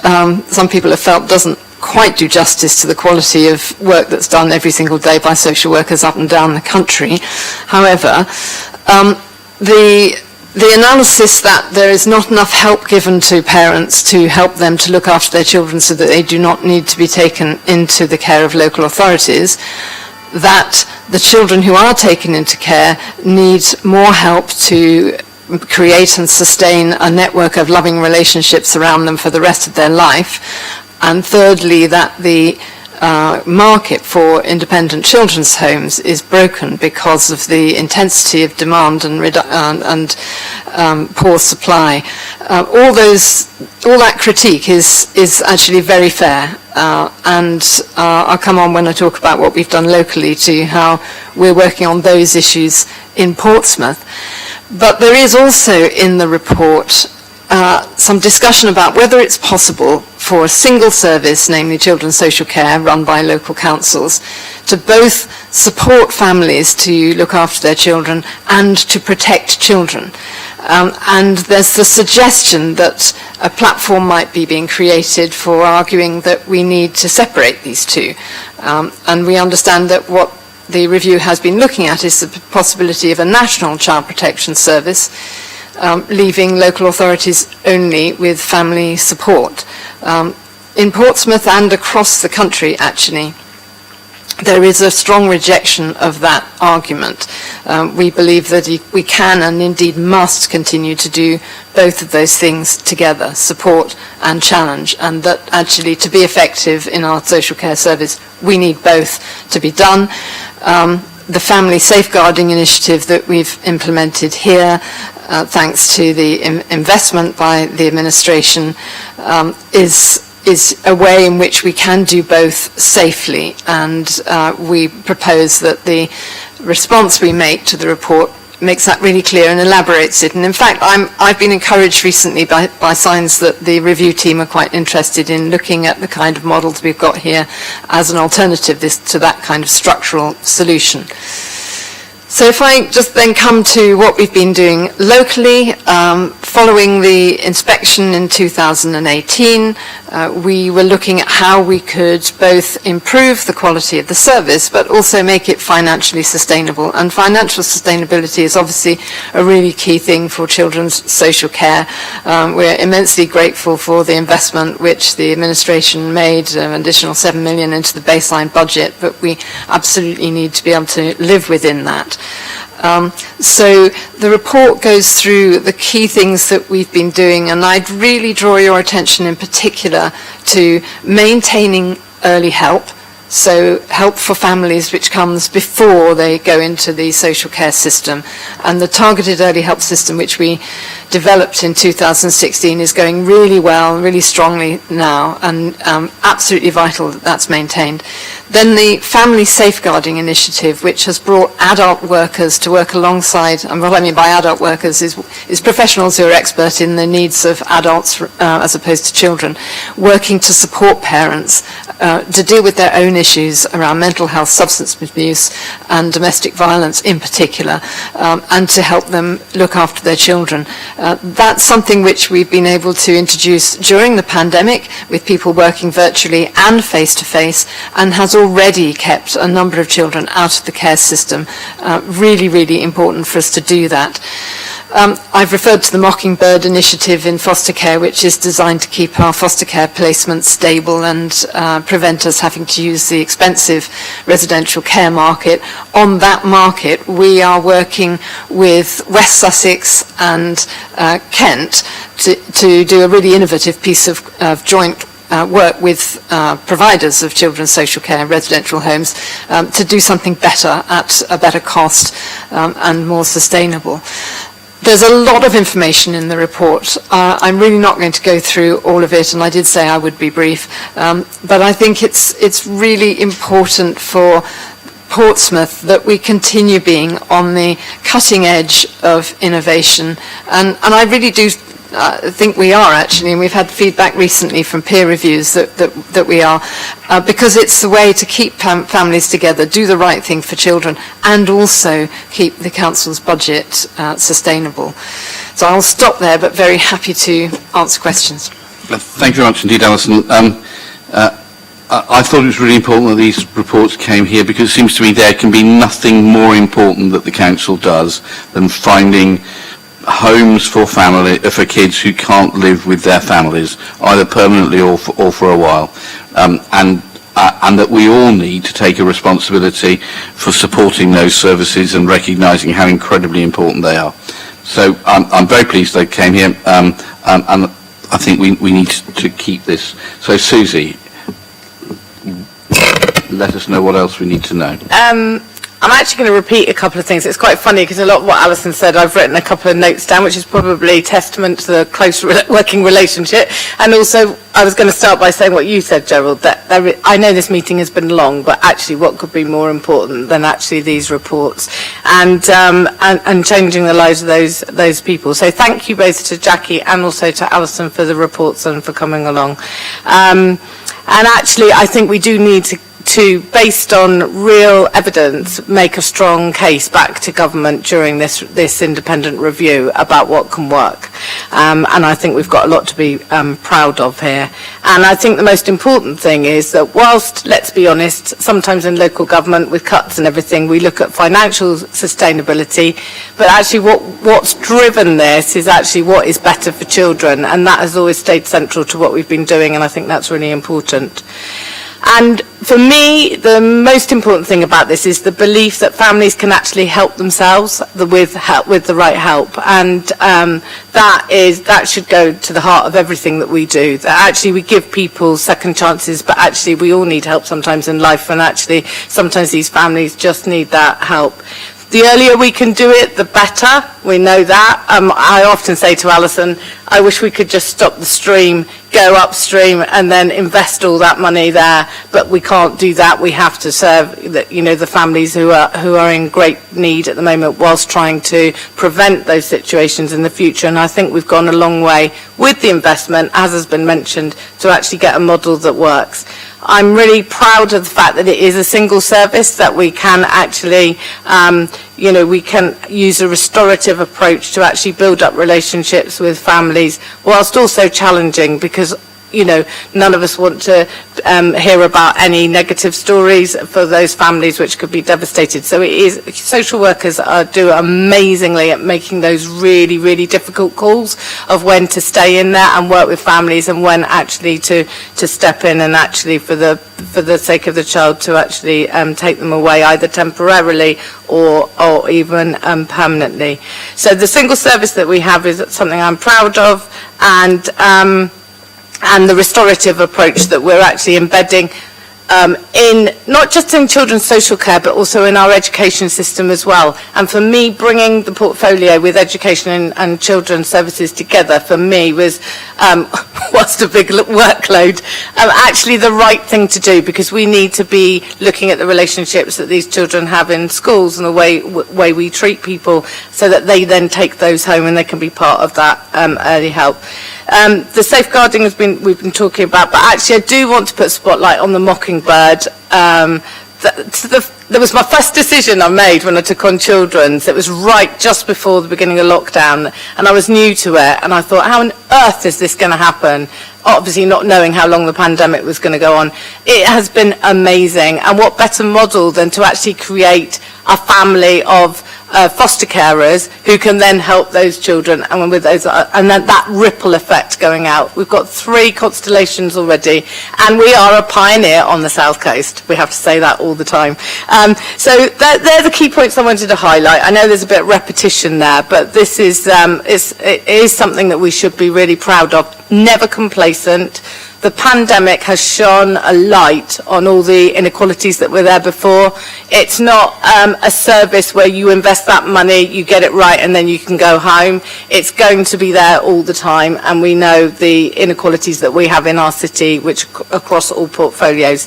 some people have felt doesn't quite do justice to the quality of work that's done every single day by social workers up and down the country. However, the analysis that there is not enough help given to parents to help them to look after their children so that they do not need to be taken into the care of local authorities, that the children who are taken into care need more help to create and sustain a network of loving relationships around them for the rest of their life. And thirdly, that the market for independent children's homes is broken because of the intensity of demand and poor supply. All that critique is actually very fair, and I'll come on when I talk about what we've done locally to how we're working on those issues in Portsmouth. But there is also in the report some discussion about whether it's possible for a single service, namely children's social care run by local councils, to both support families to look after their children and to protect children. And there's the suggestion that a platform might be being created for arguing that we need to separate these two. And we understand that what the review has been looking at is the possibility of a national child protection service, leaving local authorities only with family support. In Portsmouth and across the country, actually, there is a strong rejection of that argument. We believe that we can and indeed must continue to do both of those things together, support and challenge, and that actually to be effective in our social care service, we need both to be done. The family safeguarding initiative that we've implemented here, thanks to the investment by the administration, is a way in which we can do both safely, and we propose that the response we make to the report makes that really clear and elaborates it. And in fact, I've been encouraged recently by signs that the review team are quite interested in looking at the kind of models we've got here as an alternative to that kind of structural solution. So if I just then come to what we've been doing locally, following the inspection in 2018, we were looking at how we could both improve the quality of the service, but also make it financially sustainable. And financial sustainability is obviously a really key thing for children's social care. We're immensely grateful for the investment which the administration made, an additional $7 million into the baseline budget, but we absolutely need to be able to live within that. So the report goes through the key things that we've been doing, and I'd really draw your attention in particular to maintaining early help, so help for families which comes before they go into the social care system. And the targeted early help system which we developed in 2016 is going really well, really strongly now, and absolutely vital that that's maintained. Then the Family Safeguarding Initiative, which has brought adult workers to work alongside, and what I mean by adult workers is professionals who are expert in the needs of adults as opposed to children, working to support parents to deal with their own issues around mental health, substance abuse, and domestic violence in particular, and to help them look after their children. That's something which we've been able to introduce during the pandemic with people working virtually and face-to-face, and has already kept a number of children out of the care system. Really, really important for us to do that. I've referred to the Mockingbird initiative in foster care, which is designed to keep our foster care placements stable and prevent us having to use the expensive residential care market. On that market, we are working with West Sussex and Kent to do a really innovative piece of joint work with providers of children's social care, residential homes, to do something better at a better cost and more sustainable. There's a lot of information in the report. I'm really not going to go through all of it, and I did say I would be brief, but I think it's really important for Portsmouth that we continue being on the cutting edge of innovation, and I really do think we are, actually, and we've had feedback recently from peer reviews that we are, because it's the way to keep families together, do the right thing for children, and also keep the council's budget sustainable. So I'll stop there, but very happy to answer questions. Thank you very much indeed, Alison. I thought it was really important that these reports came here, because it seems to me there can be nothing more important that the council does than finding homes for kids who can't live with their families, either permanently or for a while, and that we all need to take a responsibility for supporting those services and recognising how incredibly important they are. So I'm very pleased they came here, and I think we need to keep this. So Susie, let us know what else we need to know. I'm actually going to repeat a couple of things. It's quite funny because a lot of what Alison said, I've written a couple of notes down, which is probably testament to the close working relationship. And also, I was going to start by saying what you said, Gerald, that I know this meeting has been long, but actually what could be more important than actually these reports and changing the lives of those people. So thank you both to Jackie and also to Alison for the reports and for coming along. And actually, I think we do need to, based on real evidence, make a strong case back to government during this independent review about what can work. And I think we've got a lot to be proud of here. And I think the most important thing is that whilst, let's be honest, sometimes in local government with cuts and everything, we look at financial sustainability, but actually what's driven this is actually what is better for children. And that has always stayed central to what we've been doing, and I think that's really important. And for me, the most important thing about this is the belief that families can actually help themselves with the right help, and that should go to the heart of everything that we do. That actually we give people second chances, but actually we all need help sometimes in life, and actually sometimes these families just need that help. The earlier we can do it, the better. We know that. I often say to Alison, I wish we could just stop the stream, go upstream, and then invest all that money there. But we can't do that. We have to serve the families who are in great need at the moment, whilst trying to prevent those situations in the future. And I think we've gone a long way with the investment, as has been mentioned, to actually get a model that works. I'm really proud of the fact that it is a single service, that we can actually, we can use a restorative approach to actually build up relationships with families, whilst also challenging, because none of us want to hear about any negative stories for those families which could be devastated. So it is, social workers do amazingly at making those really, really difficult calls of when to stay in there and work with families, and when actually to step in and actually for the sake of the child to actually take them away, either temporarily or even permanently. So the single service that we have is something I'm proud of, and the restorative approach that we're actually embedding in not just in children's social care, but also in our education system as well. And for me, bringing the portfolio with education and children's services together, for me, was whilst a big workload, actually the right thing to do, because we need to be looking at the relationships that these children have in schools and the way we treat people, so that they then take those home and they can be part of that early help. The safeguarding we've been talking about, but actually I do want to put a spotlight on the Mockingbird. That was my first decision I made when I took on children's. It was right just before the beginning of lockdown, and I was new to it, and I thought, how on earth is this going to happen? Obviously not knowing how long the pandemic was going to go on. It has been amazing, and what better model than to actually create a family of foster carers who can then help those children, and with those, and then that ripple effect going out. We've got 3 constellations already, and we are a pioneer on the South Coast. We have to say that all the time. So they're the key points I wanted to highlight. I know there's a bit of repetition there, but this is it is something that we should be really proud of. Never complacent, The pandemic has shone a light on all the inequalities that were there before. It's not a service where you invest that money, you get it right, and then you can go home. It's going to be there all the time, and we know the inequalities that we have in our city, which across all portfolios.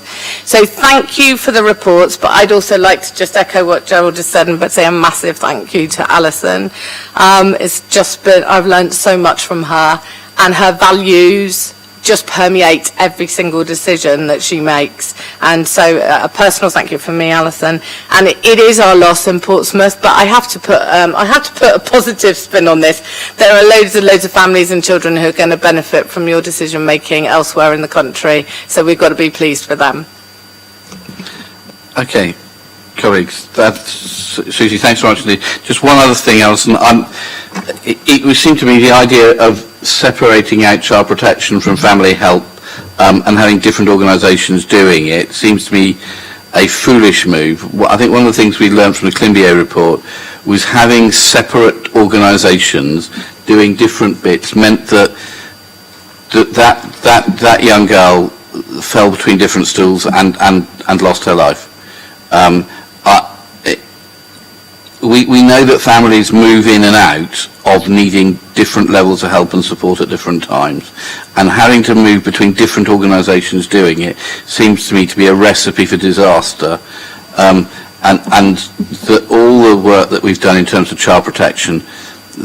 So thank you for the reports, but I'd also like to just echo what Gerald has said and say a massive thank you to Alison. It's just been, I've learned so much from her, and her values just permeate every single decision that she makes. And so a personal thank you from me, Alison. And it is our loss in Portsmouth, but I have to put a positive spin on this. There are loads and loads of families and children who are going to benefit from your decision making elsewhere in the country. So we've got to be pleased for them. Okay, colleagues, Susie, thanks very much indeed. Just one other thing, Alison. It would seem to me the idea of separating out child protection from family help and having different organisations doing it seems to me a foolish move. I think one of the things we learned from the Climbier report was having separate organisations doing different bits meant that young girl fell between different stools and lost her life. We know that families move in and out of needing different levels of help and support at different times, and having to move between different organisations doing it seems to me to be a recipe for disaster, and that all the work that we've done in terms of child protection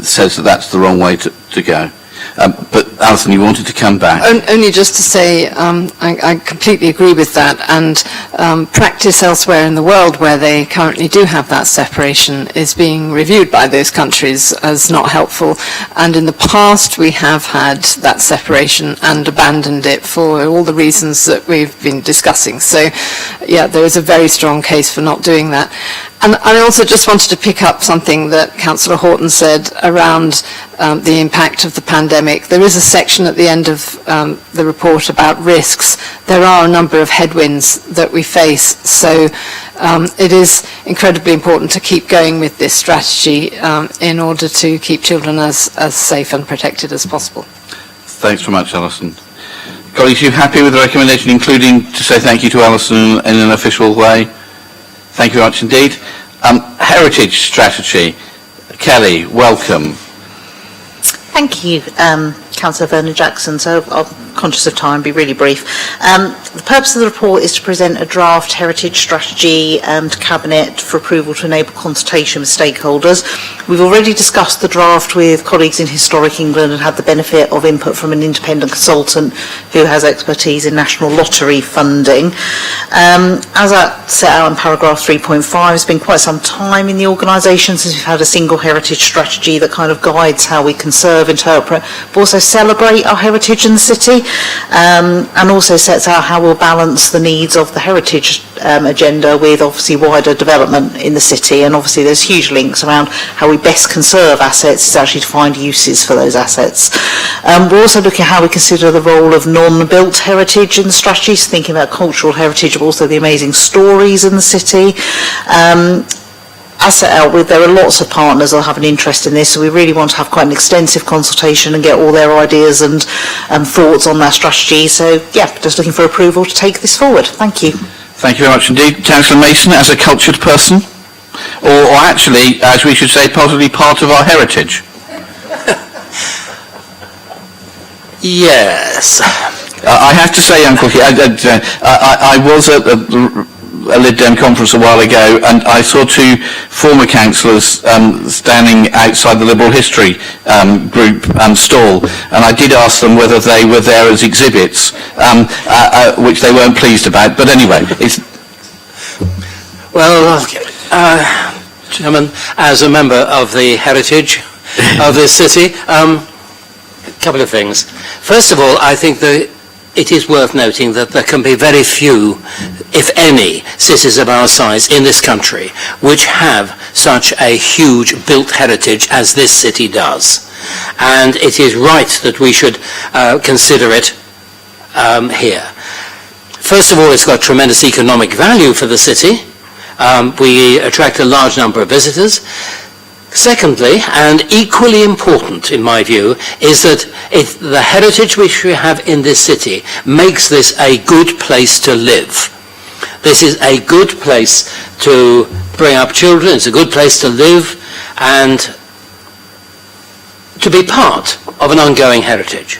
says that that's the wrong way to go. But Alison, you wanted to come back. Only just to say I completely agree with that, and practice elsewhere in the world where they currently do have that separation is being reviewed by those countries as not helpful, and in the past we have had that separation and abandoned it for all the reasons that we've been discussing. So yeah, there is a very strong case for not doing that. And I also just wanted to pick up something that Councillor Horton said around the impact of the pandemic. There is a section at the end of the report about risks. There are a number of headwinds that we face, so it is incredibly important to keep going with this strategy in order to keep children as safe and protected as possible. Thanks very much, Alison. Colleagues, you happy with the recommendation, including to say thank you to Alison in an official way? Thank you very much indeed. Heritage strategy. Kelly, welcome. Thank you, Councillor Vernon-Jackson. So I'm conscious of time, be really brief. The purpose of the report is to present a draft heritage strategy to Cabinet for approval to enable consultation with stakeholders. We've already discussed the draft with colleagues in Historic England and had the benefit of input from an independent consultant who has expertise in national lottery funding. As I set out in paragraph 3.5, it's been quite some time in the organisation since we've had a single heritage strategy that kind of guides how we conserve, interpret, but also celebrate our heritage in the city, and also sets out how we'll balance the needs of the heritage agenda with obviously wider development in the city. And obviously there's huge links around how we best conserve assets is actually to find uses for those assets. We're also looking at how we consider the role of non-built heritage in the strategy, so thinking about cultural heritage, but also the amazing stories in the city. As set out with, there are lots of partners that have an interest in this, so we really want to have quite an extensive consultation and get all their ideas and thoughts on that strategy. So yeah, just looking for approval to take this forward. Thank you. Thank you very much indeed. Councillor Mason, as a cultured person, or actually, as we should say, possibly part of our heritage. Yes. I have to say, Uncle Keith, I was at a Lib Dem conference a while ago, and I saw two former councillors standing outside the Liberal History group stall, and I did ask them whether they were there as exhibits, which they weren't pleased about. But anyway, it's... Well, Chairman, as a member of the heritage of this city, a couple of things. First of all, I think that it is worth noting that there can be very few, if any, cities of our size in this country which have such a huge built heritage as this city does. And it is right that we should consider it here. First of all, it's got tremendous economic value for the city. We attract a large number of visitors. Secondly, and equally important in my view, is that the heritage which we have in this city makes this a good place to live. This is a good place to bring up children, it's a good place to live and to be part of an ongoing heritage.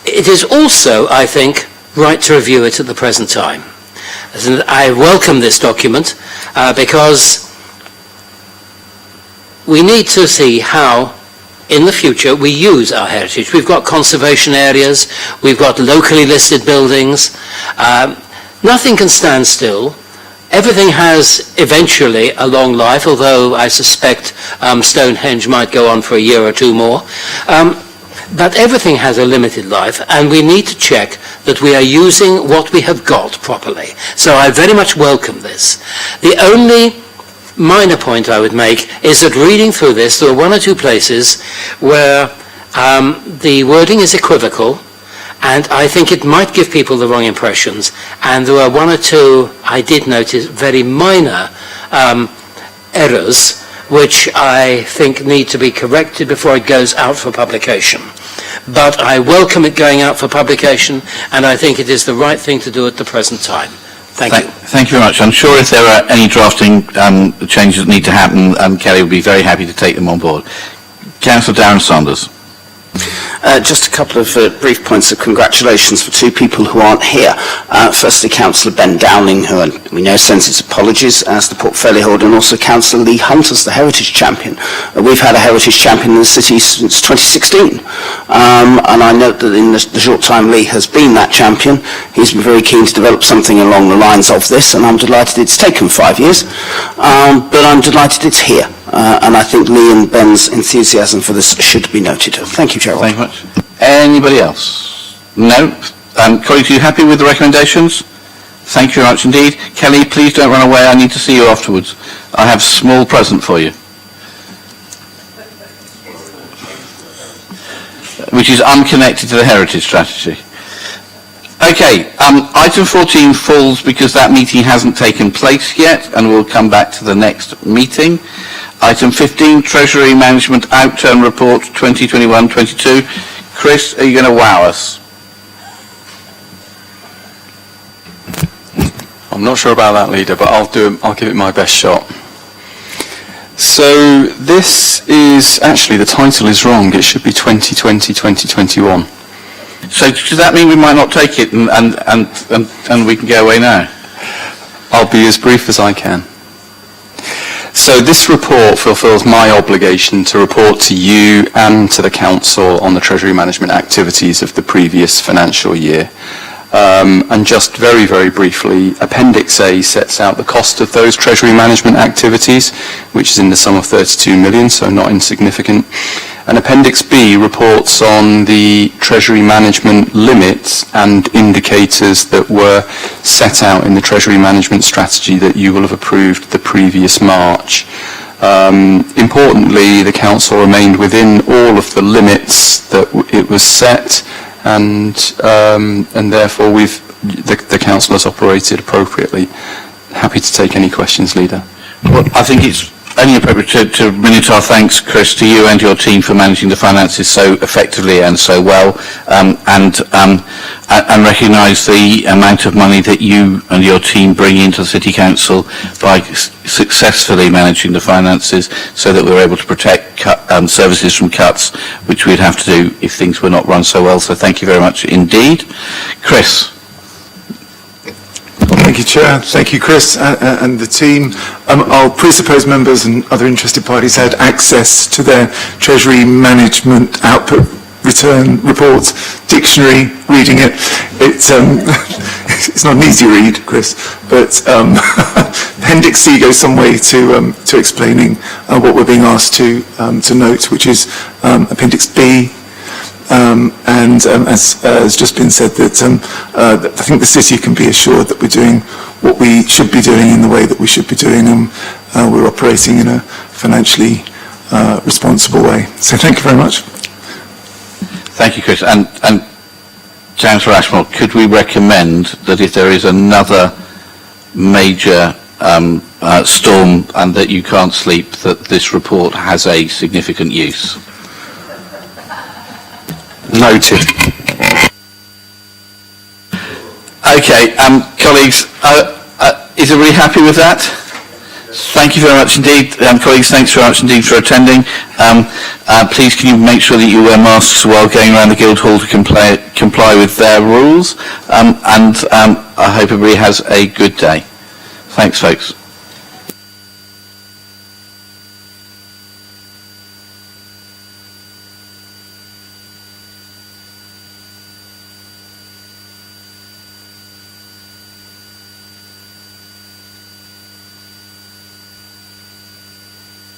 It is also, I think, right to review it at the present time. I welcome this document because we need to see how, in the future, we use our heritage. We've got conservation areas, we've got locally listed buildings. Nothing can stand still. Everything has eventually a long life, although I suspect Stonehenge might go on for a year or two more. But everything has a limited life, and we need to check that we are using what we have got properly. So I very much welcome this. The only minor point I would make is that reading through this, there are one or two places where the wording is equivocal, and I think it might give people the wrong impressions. And there are one or two, I did notice, very minor errors, which I think need to be corrected before it goes out for publication. But I welcome it going out for publication, and I think it is the right thing to do at the present time. Thank you. Thank you very much. I'm sure if there are any drafting changes that need to happen, Kelly will be very happy to take them on board. Councillor Darren Sanders. Just a couple of brief points of congratulations for two people who aren't here. Firstly, Councillor Ben Downing, who we know sends his apologies as the portfolio holder, and also Councillor Lee Hunt as the Heritage Champion. We've had a Heritage Champion in the city since 2016, and I note that in the short time Lee has been that champion, he's been very keen to develop something along the lines of this, and I'm delighted it's taken 5 years, but I'm delighted it's here. And I think Lee and Ben's enthusiasm for this should be noted. Thank you, Gerald. Thank you much. Anybody else? No? Colleagues, are you happy with the recommendations? Thank you very much indeed. Kelly, please don't run away. I need to see you afterwards. I have a small present for you, which is unconnected to the heritage strategy. Okay, item 14 falls because that meeting hasn't taken place yet, and we'll come back to the next meeting. Item 15, Treasury Management Outturn Report 2021-22. Chris, are you going to wow us? I'm not sure about that, Leader, but I'll give it my best shot. So this is, actually the title is wrong. It should be 2020-2021. So does that mean we might not take it and we can go away now? I'll be as brief as I can. So this report fulfills my obligation to report to you and to the Council on the Treasury Management activities of the previous financial year. And just very, very briefly, Appendix A sets out the cost of those Treasury Management activities, which is in the sum of 32 million, so not insignificant. And Appendix B reports on the Treasury Management limits and indicators that were set out in the Treasury Management strategy that you will have approved the previous March. Importantly, the Council remained within all of the limits that it was set, and therefore the Council has operated appropriately. Happy to take any questions, Leader. Well, I think it's only appropriate to remit our thanks, Chris, to you and your team for managing the finances so effectively and so well, and recognise the amount of money that you and your team bring into the City Council by successfully managing the finances, so that we're able to protect services from cuts, which we'd have to do if things were not run so well. So thank you very much indeed. Chris. Thank you, Chair. Thank you, Chris, and the team. I'll presuppose members and other interested parties had access to their Treasury Management Output Return Reports dictionary. Reading it, it's not an easy read, Chris, but Appendix C goes some way to explaining what we're being asked to note, which is Appendix B. And as has just been said, that I think the city can be assured that we're doing what we should be doing in the way that we should be doing them. We're operating in a financially responsible way. So thank you very much. Thank you, Chris. And Councillor Ashmore, could we recommend that if there is another major storm and that you can't sleep, that this report has a significant use. Noted. Okay, colleagues, is everybody happy with that? Thank you very much indeed. Colleagues, thanks very much indeed for attending. Please can you make sure that you wear masks while going around the Guildhall to comply with their rules, and I hope everybody has a good day. Thanks, folks.